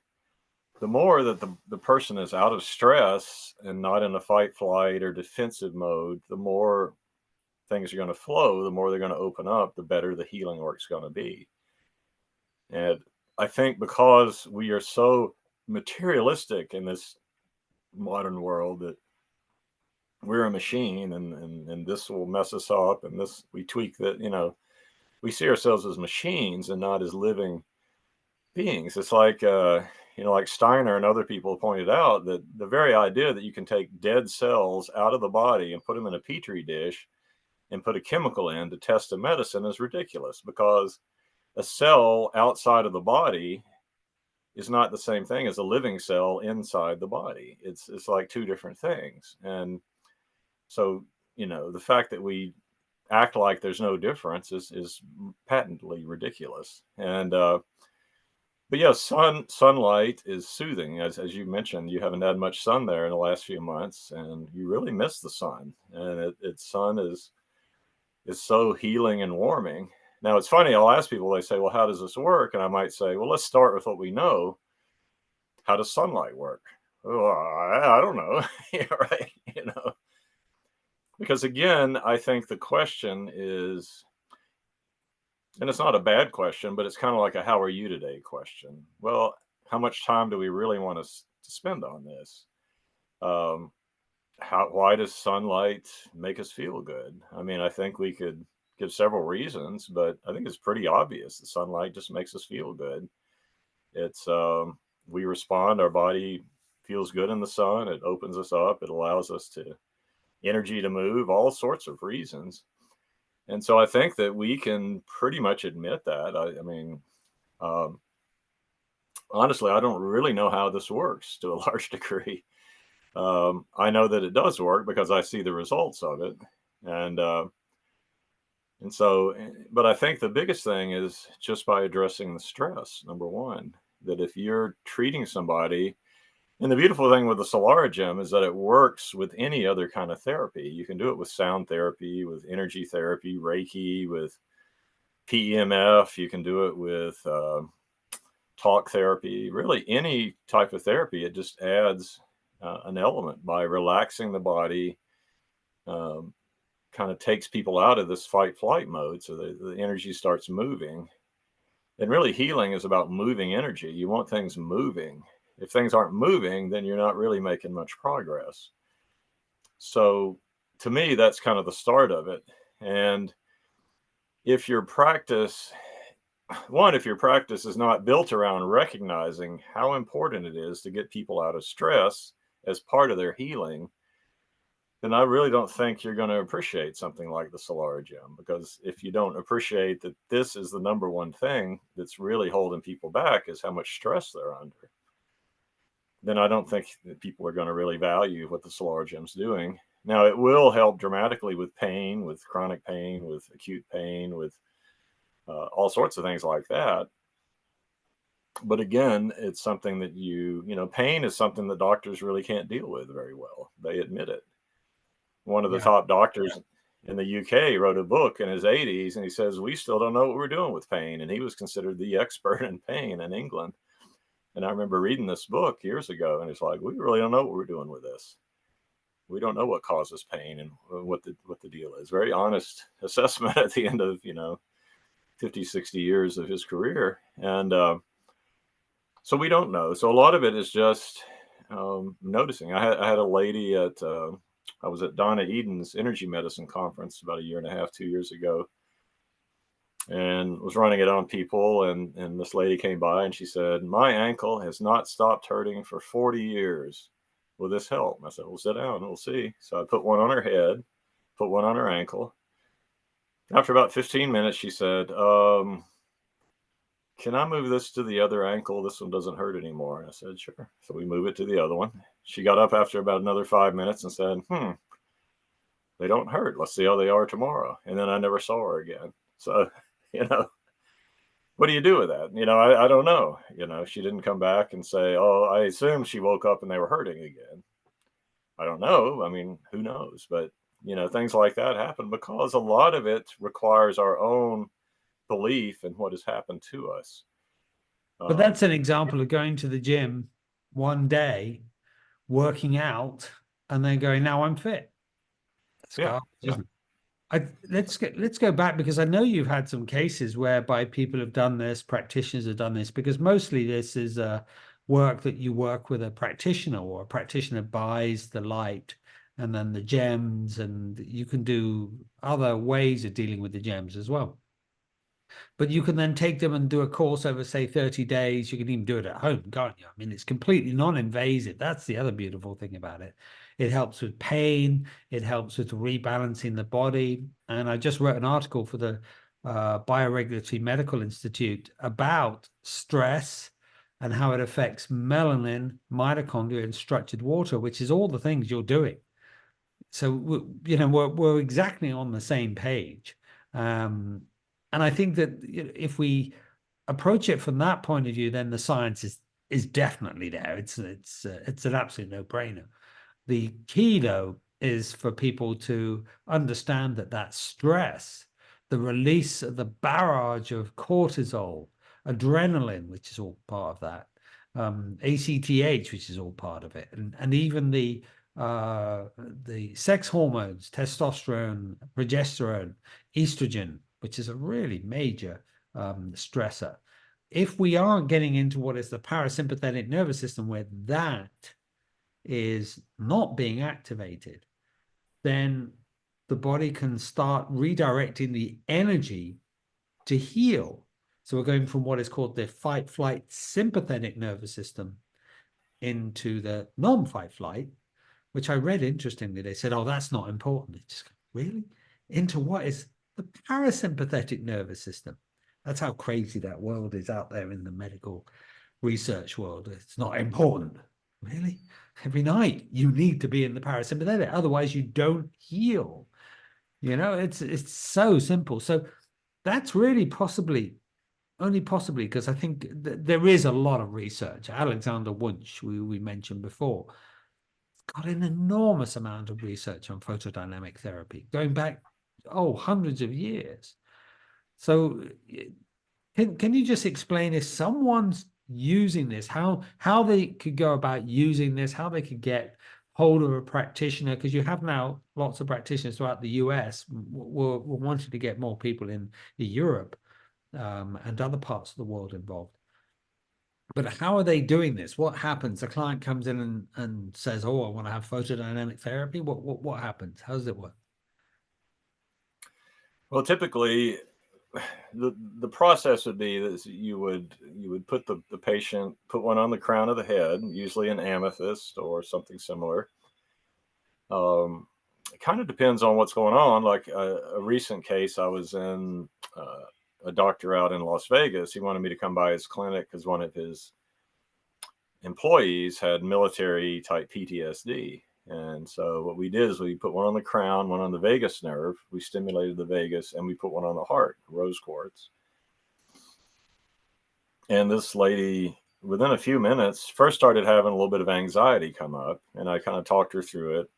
the more that the person is out of stress and not in a fight, flight, or defensive mode, the more things are going to flow, the more they're going to open up, the better the healing work's going to be. And I think because we are so materialistic in this modern world that we're a machine, and this will mess us up, and this we tweak that, we see ourselves as machines and not as living beings. It's like like Steiner and other people pointed out that the very idea that you can take dead cells out of the body and put them in a petri dish and put a chemical in to test a medicine is ridiculous, because a cell outside of the body is not the same thing as a living cell inside the body. It's like two different things. And so, the fact that we act like there's no difference is patently ridiculous. And but yeah, sunlight is soothing. As you mentioned, you haven't had much sun there in the last few months, and you really miss the sun. And it's sun is so healing and warming. Now it's funny. I'll ask people. They say, "Well, how does this work?" And I might say, "Well, let's start with what we know. How does sunlight work?" Oh, I don't know. Yeah, right. Because again, I think the question is, and it's not a bad question, but it's kind of like a "How are you today?" question. Well, how much time do we really want to spend on this? Um, why does sunlight make us feel good? I mean, I think we could give several reasons, but I think it's pretty obvious that sunlight just makes us feel good. It's we respond, our body feels good in the sun, it opens us up, it allows us to energy to move, all sorts of reasons. And so I think that we can pretty much admit that. I mean, um, honestly, I don't really know how this works to a large degree. I know that it does work because I see the results of it, and and so, but I think the biggest thing is just by addressing the stress. Number one, that if you're treating somebody, and the beautiful thing with the Solara Gem is that it works with any other kind of therapy. You can do it with sound therapy, with energy therapy, Reiki, with PEMF. You can do it with talk therapy, really any type of therapy. It just adds an element by relaxing the body, um, kind of takes people out of this fight flight mode. So the energy starts moving. And really, healing is about moving energy. You want things moving. If things aren't moving, then you're not really making much progress. So to me, that's kind of the start of it. And if your practice, if your practice is not built around recognizing how important it is to get people out of stress as part of their healing, then I really don't think you're going to appreciate something like the Solara Gem. Because if you don't appreciate that this is the number one thing that's really holding people back is how much stress they're under, then I don't think that people are going to really value what the Solara Gem's doing. Now, it will help dramatically with pain, with chronic pain, with acute pain, with all sorts of things like that. But again, it's something that pain is something that doctors really can't deal with very well. They admit it. One of the Yeah. top doctors in the UK wrote a book in his 80s, and he says, we still don't know what we're doing with pain. And he was considered the expert in pain in England. And I remember reading this book years ago, and it's like, we really don't know what we're doing with this. We don't know what causes pain and what the deal is. Very honest assessment at the end of 50, 60 years of his career. And so we don't know. So a lot of it is just noticing. I had a lady I was at Donna Eden's energy medicine conference about a year and a half, 2 years ago, and was running it on people. And this lady came by and she said, my ankle has not stopped hurting for 40 years. will this help? I said, well, sit down and we'll see. So I put one on her head, put one on her ankle. After about 15 minutes, she said, can I move this to the other ankle? This one doesn't hurt anymore. And I said, sure. So we move it to the other one. She got up after about another 5 minutes and said, they don't hurt. Let's see how they are tomorrow. And then I never saw her again. So, what do you do with that? I don't know. She didn't come back and say, oh, I assume she woke up and they were hurting again. I don't know. I mean, who knows? But, things like that happen because a lot of it requires our own belief in what has happened to us. But that's an example of going to the gym one day, working out, and then going, now I'm fit. Yeah. Let's go back, because I know you've had some cases whereby people have done this, practitioners have done this, because mostly this is work that you work with a practitioner, or a practitioner buys the light and then the gems, and you can do other ways of dealing with the gems as well. But you can then take them and do a course over, say, 30 days. You can even do it at home, can't you? I mean, it's completely non-invasive. That's the other beautiful thing about it. It helps with pain. It helps with rebalancing the body. And I just wrote an article for the Bioregulatory Medical Institute about stress and how it affects melanin, mitochondria, and structured water, which is all the things you're doing. So, we're exactly on the same page. And I think that if we approach it from that point of view, then the science is definitely there. It's an absolute no-brainer. The key, though, is for people to understand that stress, the release of the barrage of cortisol, adrenaline, which is all part of that, ACTH, which is all part of it, and even the sex hormones, testosterone, progesterone, estrogen, which is a really major stressor. If we aren't getting into what is the parasympathetic nervous system, where that is not being activated, then the body can start redirecting the energy to heal. So we're going from what is called the fight, flight, sympathetic nervous system into the non-fight, flight, which I read interestingly. They said, oh, that's not important. It's just, really? Into what is the parasympathetic nervous system? That's how crazy that world is out there in the medical research world. It's not important. Really? Every night you need to be in the parasympathetic, otherwise you don't heal. It's so simple. So that's really only possibly because I think there is a lot of research. Alexander Wunsch, we mentioned before, got an enormous amount of research on photodynamic therapy going back, hundreds of years. So can you just explain, if someone's using this, how they could go about using this, how they could get hold of a practitioner? Because you have now lots of practitioners throughout the US. We're wanting to get more people in Europe and other parts of the world involved. But how are they doing this? What happens? The client comes in and says, oh, I want to have photodynamic therapy. What happens? How does it work? Well, typically, the process would be that you would put the patient, put one on the crown of the head, usually an amethyst or something similar. It kind of depends on what's going on. Like a recent case, I was in a doctor out in Las Vegas. He wanted me to come by his clinic because one of his employees had military type PTSD. And so what we did is we put one on the crown, one on the vagus nerve. We stimulated the vagus, and we put one on the heart, rose quartz. And this lady, within a few minutes, first started having a little bit of anxiety come up. And I kind of talked her through it.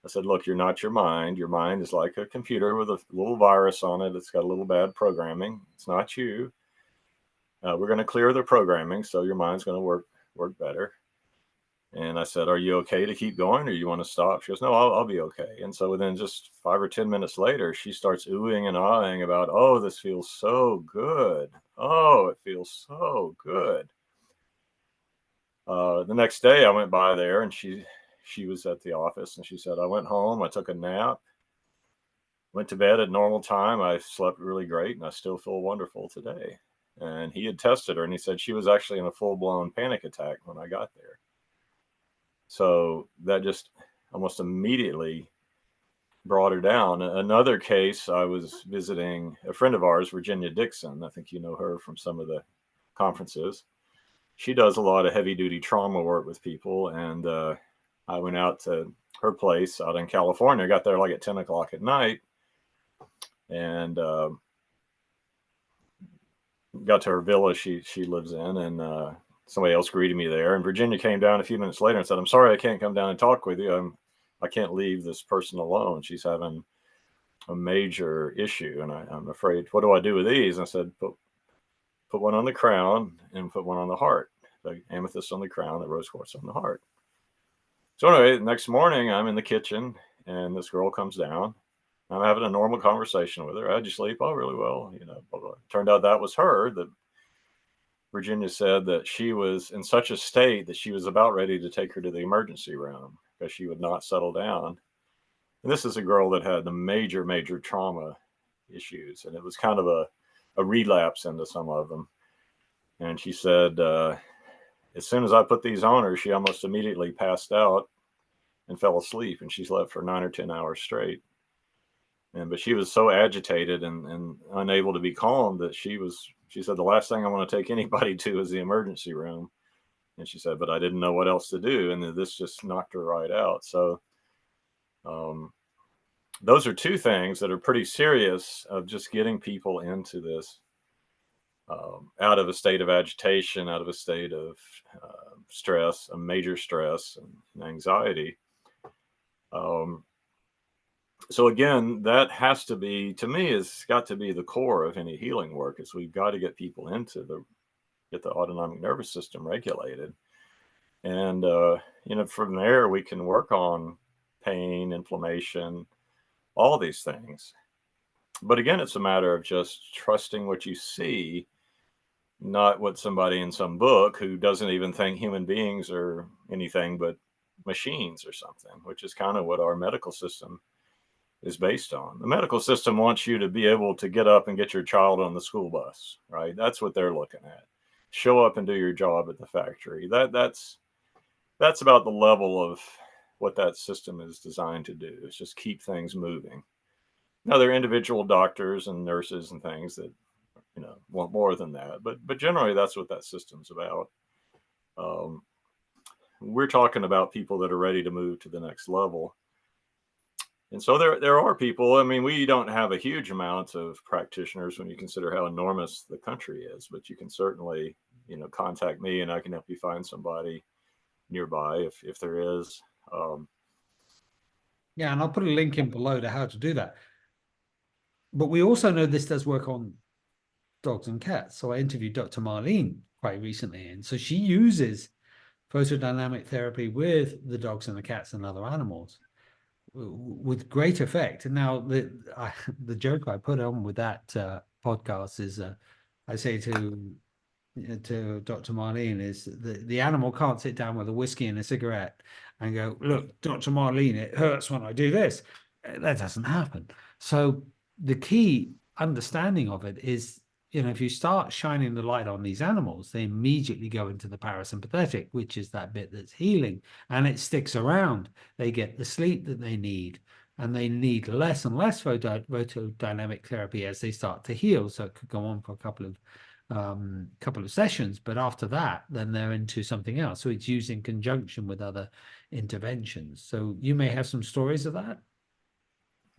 I said, look, you're not your mind. Your mind is like a computer with a little virus on it. It's got a little bad programming. It's not you. We're going to clear the programming, so your mind's going to work better. And I said, are you okay to keep going, or you want to stop? She goes, no, I'll be okay. And so within just 5 or 10 minutes later, she starts oohing and ahhing about, oh, this feels so good. Oh, it feels so good. The next day I went by there, and she was at the office, and she said, I went home, I took a nap, went to bed at normal time. I slept really great, and I still feel wonderful today. And he had tested her, and he said she was actually in a full-blown panic attack when I got there. So that just almost immediately brought her down. Another case, I was visiting a friend of ours, Virginia Dixon. I think you know her from some of the conferences. She does a lot of heavy duty trauma work with people. And I went out to her place out in California. I got there like at 10 o'clock at night and got to her villa she lives in. And somebody else greeted me there. And Virginia came down a few minutes later and said, "I'm sorry, I can't come down and talk with you. I can't leave this person alone. She's having a major issue, and I'm afraid. What do I do with these?" And I said, put one on the crown and put one on the heart. The amethyst on the crown, the rose quartz on the heart. So anyway, the next morning I'm in the kitchen, and this girl comes down. I'm having a normal conversation with her. "How'd you sleep?" "Oh, really well." Blah, blah. Turned out that was her. That Virginia said that she was in such a state that she was about ready to take her to the emergency room because she would not settle down. And this is a girl that had the major, major trauma issues, and it was kind of a relapse into some of them. And she said, as soon as I put these on her, she almost immediately passed out and fell asleep, and she slept for 9 or 10 hours straight. But she was so agitated and unable to be calm that she said, "The last thing I want to take anybody to is the emergency room." And she said, "But I didn't know what else to do." And this just knocked her right out. So those are two things that are pretty serious of just getting people into this, out of a state of agitation, out of a state of stress, a major stress and anxiety. So again, that has to be, to me, has got to be the core of any healing work. Is we've got to get people get the autonomic nervous system regulated, and from there we can work on pain, inflammation, all these things. But again, it's a matter of just trusting what you see, not what somebody in some book who doesn't even think human beings are anything but machines or something, which is kind of what our medical system is based on. The medical system wants you to be able to get up and get your child on the school bus, right? That's what they're looking at. Show up and do your job at the factory. That's about the level of what that system is designed to do. Is just keep things moving. Now there are individual doctors and nurses and things that want more than that, but generally that's what that system's about. We're talking about people that are ready to move to the next level. And so there are people. I mean, we don't have a huge amount of practitioners when you consider how enormous the country is, but you can certainly, contact me and I can help you find somebody nearby if there is. Yeah, and I'll put a link in below to how to do that. But we also know this does work on dogs and cats. So I interviewed Dr. Marlene quite recently, and so she uses photodynamic therapy with the dogs and the cats and other animals with great effect. And now the joke I put on with that podcast is I say to Dr. Marlene is the animal can't sit down with a whiskey and a cigarette and go, "Look, Dr. Marlene, it hurts when I do this." That doesn't happen. So the key understanding of it is, if you start shining the light on these animals, they immediately go into the parasympathetic, which is that bit that's healing, and it sticks around. They get the sleep that they need, and they need less and less photodynamic therapy as they start to heal. So it could go on for a couple of sessions, but after that, then they're into something else. So it's used in conjunction with other interventions. So you may have some stories of that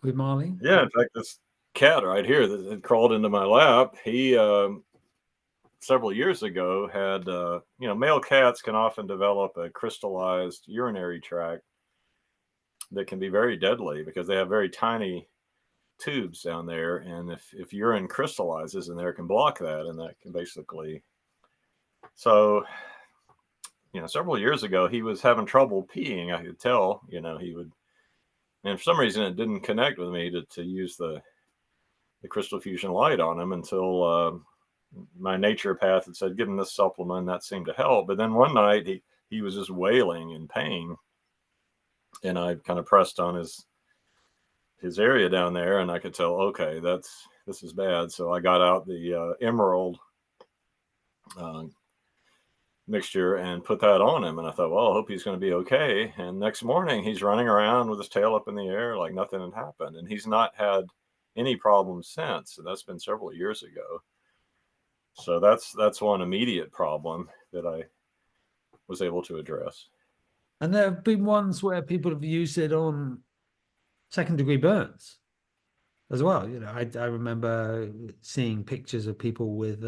with Marlene. Yeah, in fact, this cat right here that had crawled into my lap, he several years ago had, male cats can often develop a crystallized urinary tract that can be very deadly because they have very tiny tubes down there. And if urine crystallizes in there, it can block that. And that can basically, so, several years ago, he was having trouble peeing. I could tell, he would, and for some reason it didn't connect with me to use the crystal fusion light on him until my naturopath had said, "Give him this supplement." That seemed to help. But then one night he was just wailing in pain, and I kind of pressed on his area down there, and I could tell, okay, this is bad. So I got out the emerald mixture and put that on him. And I thought, well, I hope he's going to be okay. And next morning, he's running around with his tail up in the air like nothing had happened. And he's not had any problems since. And that's been several years ago. So that's one immediate problem that I was able to address. And there have been ones where people have used it on second degree burns as well. You know, I remember seeing pictures of people with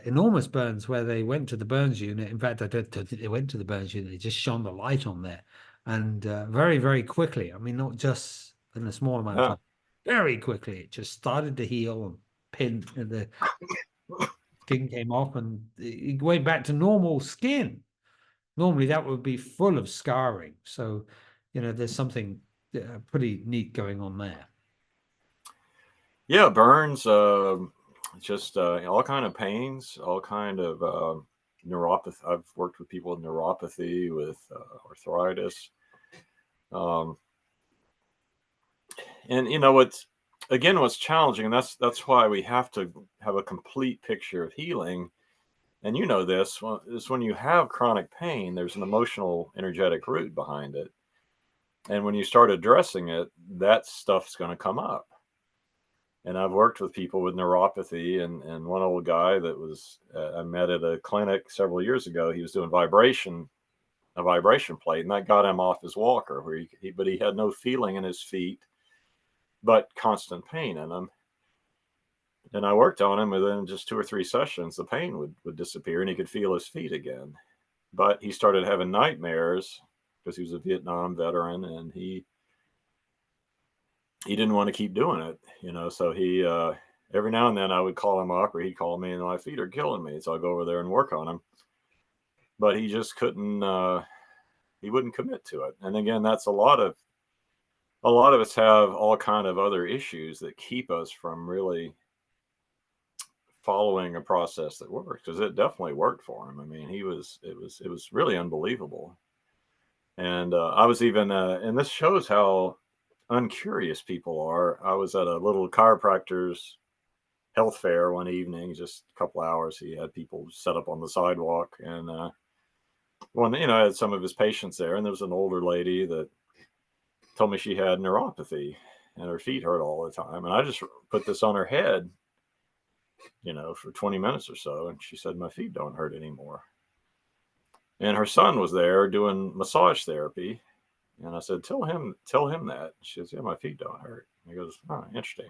enormous burns where they went to the burns unit. In fact, I don't think they went to the burns unit, they just shone the light on there. And very, very quickly, I mean, not just in a small amount of Yeah. time, very quickly, it just started to heal and pin, and the skin came off and it went back to normal skin. Normally, that would be full of scarring. So, you know, there's something pretty neat going on there. Yeah, burns, just all kind of pains, all kind of neuropathy. I've worked with people with neuropathy, with arthritis, um, and you know what's challenging, and that's why we have to have a complete picture of healing. And you know this is when you have chronic pain, there's an emotional, energetic root behind it, and when you start addressing it, that stuff's going to come up. And I've worked with people with neuropathy, and one old guy that was I met at a clinic several years ago. He was doing a vibration plate, and that got him off his walker. Where but he had no feeling in his feet, but constant pain in them. And I worked on him, within just 2 or 3 sessions, the pain would disappear, and he could feel his feet again. But he started having nightmares because he was a Vietnam veteran, and he didn't want to keep doing it, you know. So he every now and then I would call him up, or he'd call me, and my feet are killing me, so I'll go over there and work on him. But he just couldn't. He wouldn't commit to it. And again, that's a lot of us have all kind of other issues that keep us from really following a process that works, because it definitely worked for him. I mean, it was really unbelievable. And I was even and this shows how uncurious people are. I was at a little chiropractor's health fair one evening, just a couple hours. He had people set up on the sidewalk, and one, you know, I had some of his patients there, and there was an older lady that told me she had neuropathy and her feet hurt all the time. And I just put this on her head, you know, for 20 minutes or so, and she said my feet don't hurt anymore. And her son was there doing massage therapy, and I said, tell him that. She says, yeah, my feet don't hurt. And he goes, oh, interesting.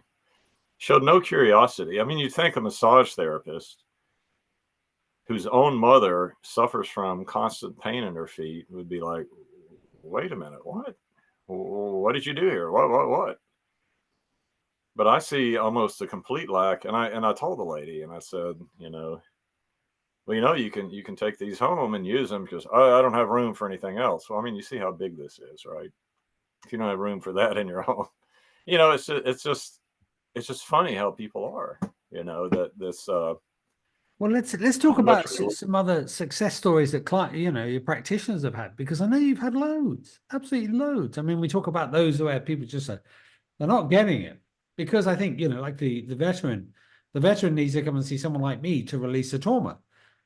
Showed no curiosity. I mean, you'd think a massage therapist whose own mother suffers from constant pain in her feet would be like, wait a minute, what did you do here? What? But I see almost a complete lack. And I told the lady, and I said, you know, well, you know, you can take these home and use them, because I don't have room for anything else. Well, I mean, you see how big this is, right? If you don't have room for that in your home, you know, it's just funny how people are, you know, that this Well, let's talk about much. some other success stories that you know, your practitioners have had, because I know you've had loads, absolutely loads. I mean, we talk about those where people just say they're not getting it, because I think, you know, like the veteran needs to come and see someone like me to release the trauma,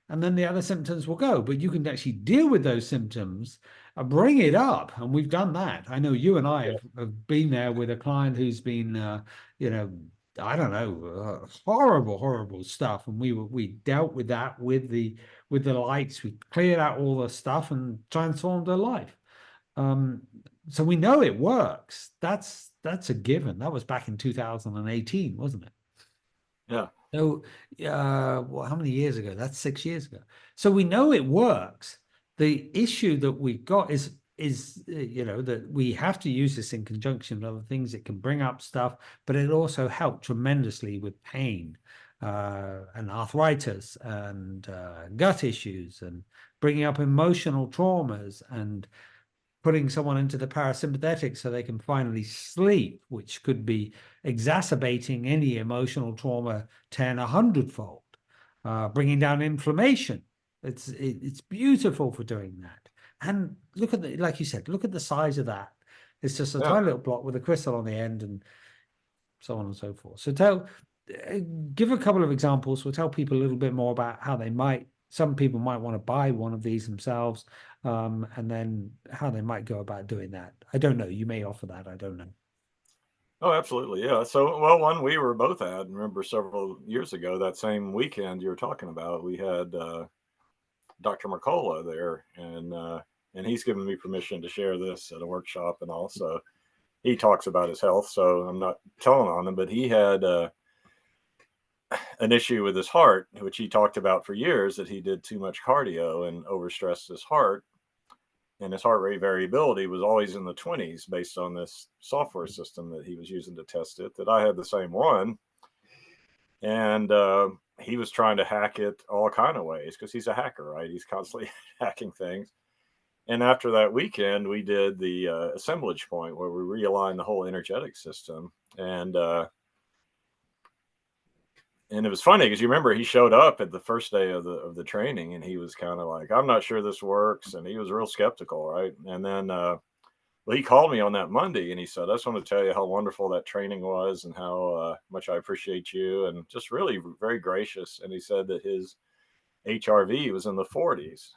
and then the other symptoms will go. But you can actually deal with those symptoms and bring it up, and we've done that. I know you and I have been there with a client who's been, you know, I don't know, horrible, horrible stuff. And we dealt with that with the lights. We cleared out all the stuff and transformed her life. Um, so we know it works. That's a given. That was back in 2018, wasn't it? Yeah. So, well, how many years ago? That's 6 years ago. So we know it works. The issue that we've got is you know, that we have to use this in conjunction with other things. It can bring up stuff, but it also helped tremendously with pain and arthritis and gut issues, and bringing up emotional traumas, and putting someone into the parasympathetic so they can finally sleep, which could be exacerbating any emotional trauma 10, 100-fold, bringing down inflammation. It's beautiful for doing that. And look at like you said, look at the size of that. It's just a Yeah. tiny little block with a crystal on the end, and so on and so forth. So give a couple of examples. We'll tell people a little bit more about how they might some people might want to buy one of these themselves, and then how they might go about doing that. I don't know. You may offer that. I don't know. Oh, absolutely. Yeah. So, well, one we were both at, remember several years ago, that same weekend you were talking about, we had Dr. Mercola there, and he's given me permission to share this at a workshop. And also, he talks about his health, so I'm not telling on him, but he had an issue with his heart, which he talked about for years, that he did too much cardio and overstressed his heart. And his heart rate variability was always in the 20s based on this software system that he was using to test it, that I had the same one. And he was trying to hack it all kind of ways because he's a hacker, right? He's constantly hacking things. And after that weekend, we did the assemblage point where we realigned the whole energetic system. And it was funny because you remember he showed up at the first day of the training, and he was kind of like, I'm not sure this works, and he was real skeptical, right? And then well, he called me on that Monday, and he said, I just want to tell you how wonderful that training was and how much I appreciate you, and just really very gracious. And he said that his HRV was in the 40s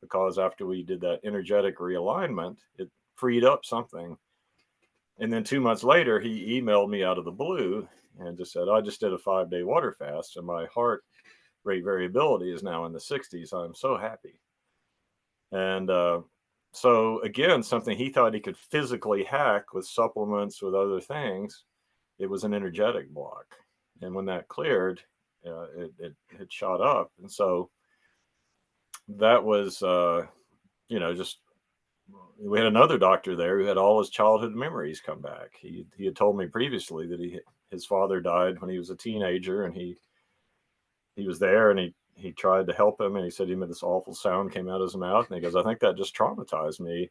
because after we did that energetic realignment, it freed up something. And then 2 months later, he emailed me out of the blue and just said, I just did a 5-day water fast, and my heart rate variability is now in the 60s. I'm so happy. And so, again, something he thought he could physically hack with supplements, with other things, it was an energetic block. And when that cleared, it shot up. And so that was, just we had another doctor there who had all his childhood memories come back. He had told me previously that his father died when he was a teenager, and he was there, and he tried to help him, and he said he made this awful sound came out of his mouth, and he goes, I think that just traumatized me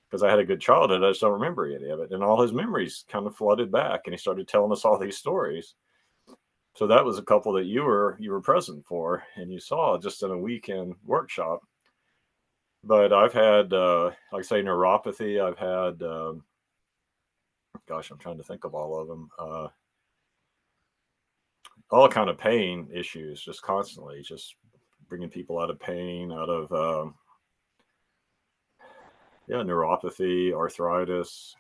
because I had a good childhood. I just don't remember any of it. And all his memories kind of flooded back, and he started telling us all these stories. So that was a couple that you were present for, and you saw just in a weekend workshop. But I've had, like I say, neuropathy. I've had, gosh, I'm trying to think of all of them. All kind of pain issues, just constantly, just bringing people out of pain, out of neuropathy, arthritis.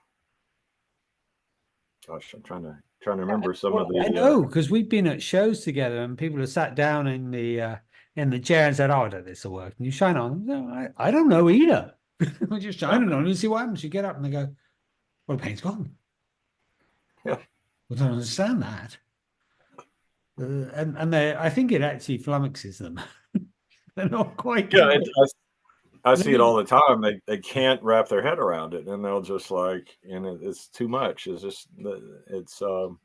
Gosh, I'm trying to remember some of Well, I the. know because we've been at shows together, and people have sat down in the chair and said, "Oh, this will work." And you shine on. No, I don't know either. We just shine it on and see what happens. You get up and they go, "Well, the pain's gone." Yeah, We don't understand that. And I think it actually flummoxes them. They're not quite yeah. convinced. I see it all the time. They can't wrap their head around it, and they'll just like, and it's too much. It's just it's um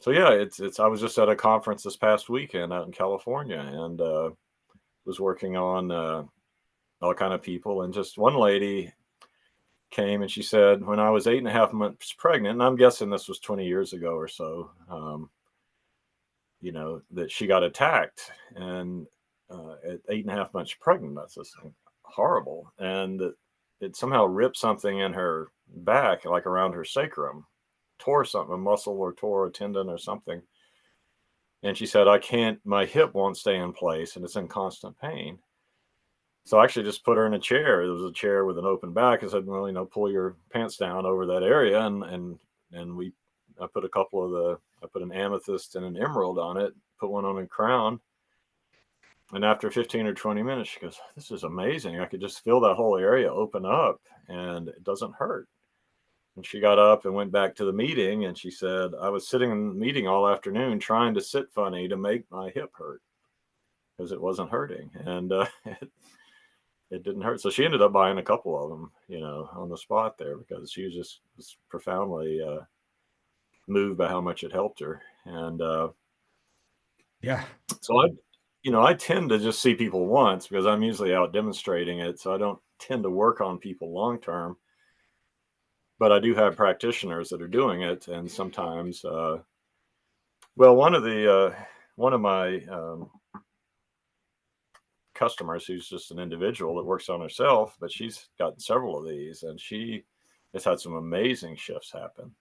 so yeah, it's. I was just at a conference this past weekend out in California, and was working on all kind of people, and just one lady came and she said, when I was 8.5 months pregnant, and I'm guessing this was 20 years ago or so, that she got attacked, and at 8.5 months pregnant, that's just horrible, and it somehow ripped something in her back, like around her sacrum, tore something, a muscle, or tore a tendon or something. And she said, I can't, my hip won't stay in place, and it's in constant pain. So I actually just put her in a chair. It was a chair with an open back. I said, well, pull your pants down over that area. I put I put an amethyst and an emerald on it, put one on a crown. And after 15 or 20 minutes, she goes, this is amazing. I could just feel that whole area open up, and it doesn't hurt. And she got up and went back to the meeting, and she said, I was sitting in the meeting all afternoon trying to sit funny to make my hip hurt because it wasn't hurting. And it didn't hurt. So she ended up buying a couple of them, on the spot there, because she was profoundly moved by how much it helped her. And Yeah. so I tend to just see people once because I'm usually out demonstrating it. So I don't tend to work on people long term. But I do have practitioners that are doing it, and sometimes, well, one of my customers, who's just an individual that works on herself, but she's got several of these, and she has had some amazing shifts happen.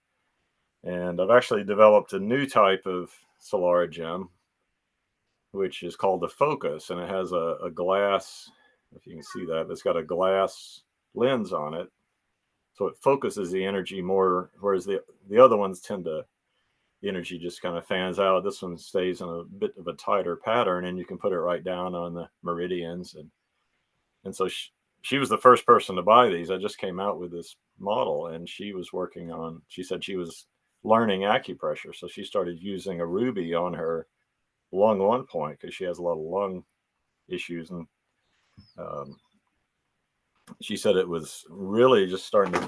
And I've actually developed a new type of Solara gem which is called the Focus, and it has a glass, if you can see that, it's got a glass lens on it. So it focuses the energy more, whereas the other ones tend to, the energy just kind of fans out. This one stays in a bit of a tighter pattern, and you can put it right down on the meridians. And so she was the first person to buy these. I just came out with this model, and she was working on, she said she was learning acupressure. So she started using a ruby on her lung one point because she has a lot of lung issues. And um, she said it was really just starting to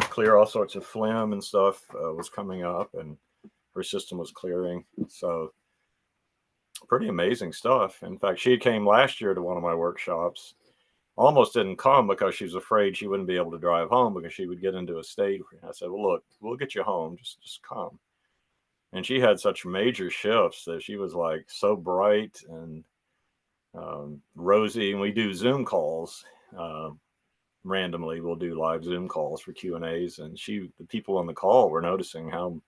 clear all sorts of phlegm and stuff was coming up, and her system was clearing. So pretty amazing stuff. In fact, she came last year to one of my workshops, almost didn't come because she was afraid she wouldn't be able to drive home because she would get into a state. I said, well, look, we'll get you home. Just come. And she had such major shifts that she was like so bright and rosy. And we do Zoom calls. Randomly, we'll do live Zoom calls for Q&As. And the people on the call were noticing how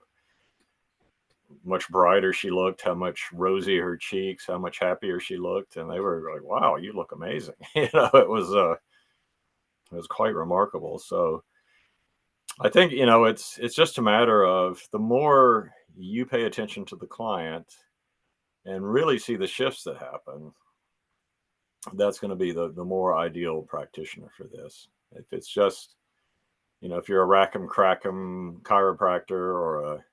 much brighter she looked, how much rosy her cheeks, how much happier she looked. And they were like, wow, you look amazing. It was quite remarkable. So I think, it's just a matter of the more you pay attention to the client and really see the shifts that happen, that's going to be the more ideal practitioner for this. If it's just, if you're a rack'em crack'em chiropractor or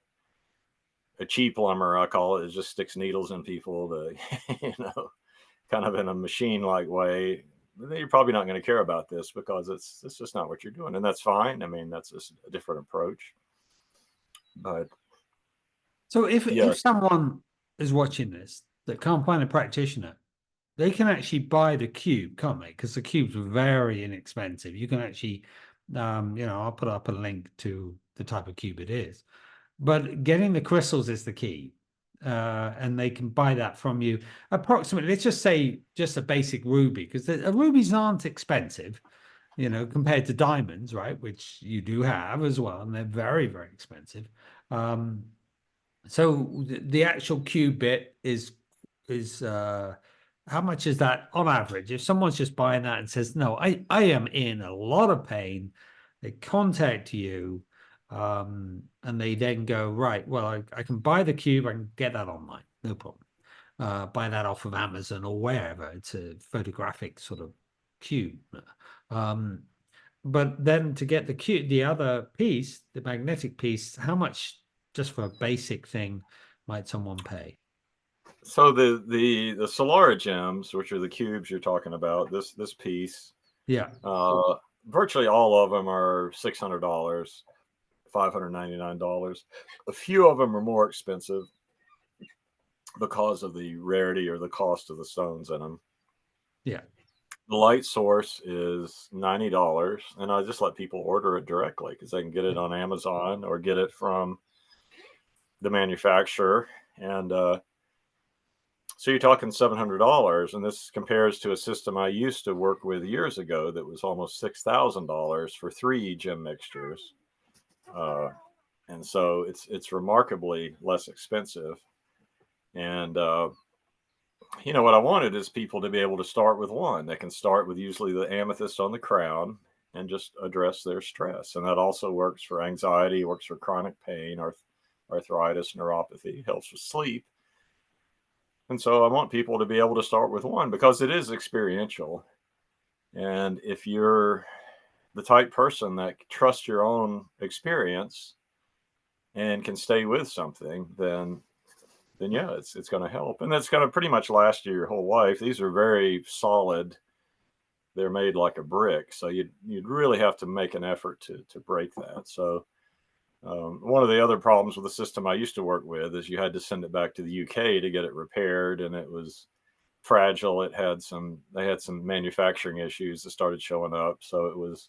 a cheap plumber, I call it just sticks needles in people to, kind of in a machine like way, then you're probably not going to care about this because it's just not what you're doing. And that's fine. I mean, that's just a different approach. But So if yeah, someone is watching this that can't find a practitioner, they can actually buy the cube, can't they? Because the cube's very inexpensive. You can actually, I'll put up a link to the type of cube it is. But getting the crystals is the key. And they can buy that from you approximately, let's just say just a basic ruby, because rubies aren't expensive, compared to diamonds, right? Which you do have as well, and they're very, very expensive. So the actual cube bit is how much is that on average? If someone's just buying that and says, no, I am in a lot of pain, they contact you, and they then go, right, well, I can buy the cube, I can get that online, no problem. Buy that off of Amazon or wherever. It's a photographic sort of cube. Um, but then to get the other piece, the magnetic piece, how much just for a basic thing might someone pay? so the Solara gems, which are the cubes you're talking about, this piece, Yeah. uh, virtually all of them are $600, $599. A few of them are more expensive because of the rarity or the cost of the stones in them. Yeah. The light source is $90, and I just let people order it directly because they can get it on Amazon or get it from the manufacturer. And so you're talking $700, and this compares to a system I used to work with years ago that was almost $6,000 for 3 gem mixtures. Uh, and so it's remarkably less expensive. And what I wanted is people to be able to start with one. They can start with usually the amethyst on the crown and just address their stress. And that also works for anxiety, works for chronic pain, arthritis, neuropathy, helps with sleep. And so I want people to be able to start with one because it is experiential. And if you're the type person that trusts your own experience and can stay with something, then yeah, it's going to help, and that's going to pretty much last you your whole life. These are very solid; they're made like a brick, so you'd really have to make an effort to break that. So one of the other problems with the system I used to work with is you had to send it back to the UK to get it repaired, and it was fragile. They had some manufacturing issues that started showing up, so it was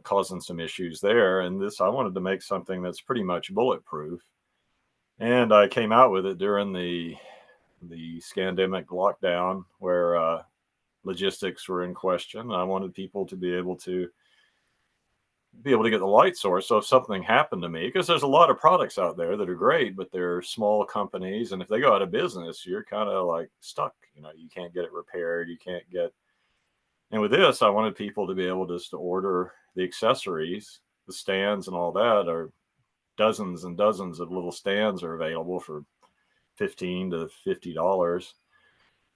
causing some issues there. And I wanted to make something that's pretty much bulletproof. And I came out with it during the scandemic lockdown where logistics were in question. I wanted people to be able to be able to get the light source. So if something happened to me, because there's a lot of products out there that are great, but they're small companies, and if they go out of business, you're kind of like stuck. You can't get it repaired. You can't get. And with this, I wanted people to be able just to order the accessories, the stands, and all that. Are dozens and dozens of little stands are available for $15 to $50,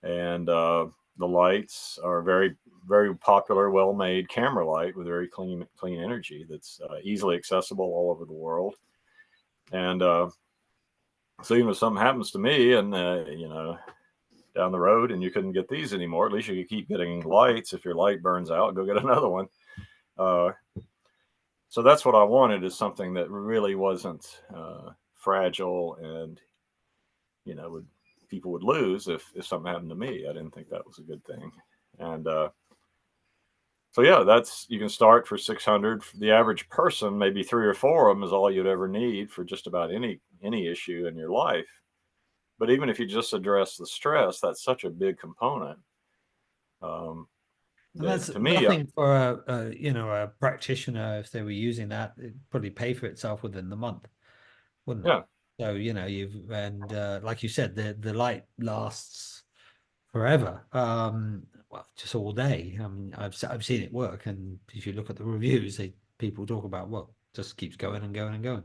and the lights are very, very popular, well-made camera light with very clean energy that's easily accessible all over the world. And so even if something happens to me, and down the road, and you couldn't get these anymore, at least you could keep getting lights. If your light burns out, go get another one. So that's what I wanted, is something that really wasn't fragile, and people would lose if something happened to me. I didn't think that was a good thing. And so yeah, you can start for 600. The average person, maybe 3 or 4 of them is all you'd ever need for just about any issue in your life. But even if you just address the stress, that's such a big component. And that's To me, nothing for a practitioner. If they were using that, it'd probably pay for itself within the month, wouldn't it? yeah. So like you said, the light lasts forever. Well, just all day. I mean, I've seen it work, and if you look at the reviews, people talk about, well, just keeps going and going and going.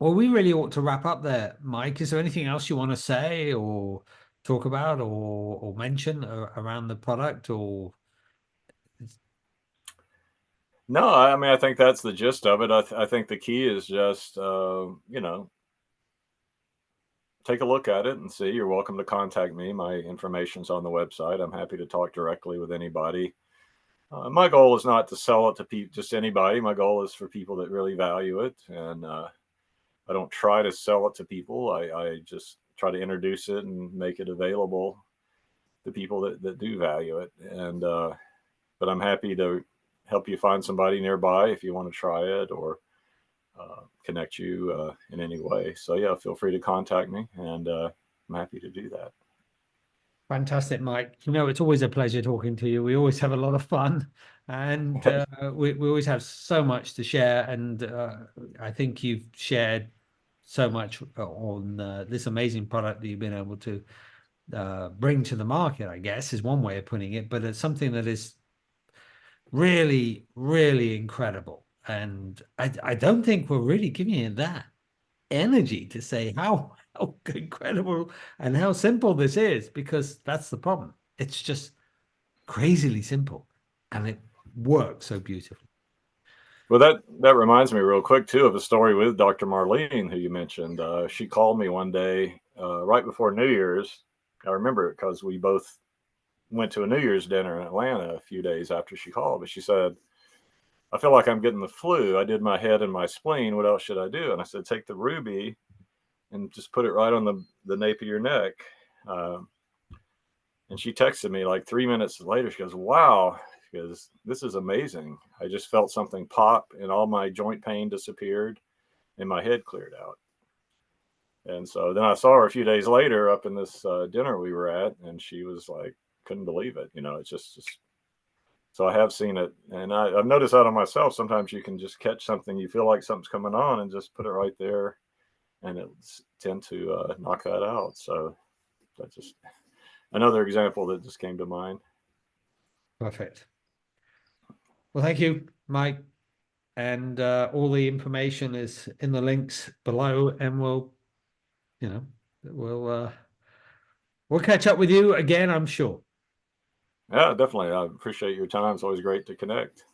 Well, we really ought to wrap up there, Mike. Is there anything else you want to say or talk about or mention around the product or? No, I mean, I think that's the gist of it. I think the key is just, take a look at it and see. You're welcome to contact me. My information's on the website. I'm happy to talk directly with anybody. My goal is not to sell it to just anybody. My goal is for people that really value it. And I don't try to sell it to people. I just try to introduce it and make it available to people that do value it. And but I'm happy to help you find somebody nearby if you want to try it, or connect you in any way. So yeah, feel free to contact me, and I'm happy to do that. Fantastic, Mike. It's always a pleasure talking to you. We always have a lot of fun, and we always have so much to share. And I think you've shared so much on this amazing product that you've been able to bring to the market, I guess, is one way of putting it. But it's something that is really, really incredible. And I don't think we're really giving you that energy to say how incredible and how simple this is, because that's the problem. It's just crazily simple, and it works so beautifully. Well, that reminds me real quick too of a story with Dr. Marlene, who you mentioned. She called me one day right before New Year's. I remember it because we both went to a New Year's dinner in Atlanta a few days after she called. But she said, "I feel like I'm getting the flu. I did my head and my spleen. What else should I do?" And I said, "Take the ruby and just put it right on the nape of your neck." And she texted me like 3 minutes later. She goes, "Wow," because this is amazing. I just felt something pop, and all my joint pain disappeared, and my head cleared out. And so then I saw her a few days later up in this dinner we were at, and she was like, couldn't believe it. It's just. So I have seen it, and I've noticed that on myself. Sometimes you can just catch something, you feel like something's coming on, and just put it right there, and it tend to knock that out. So that's just another example that just came to mind. Perfect. Well, thank you, Mike. And all the information is in the links below, and you know, we'll catch up with you again, I'm sure. Yeah, definitely. I appreciate your time. It's always great to connect.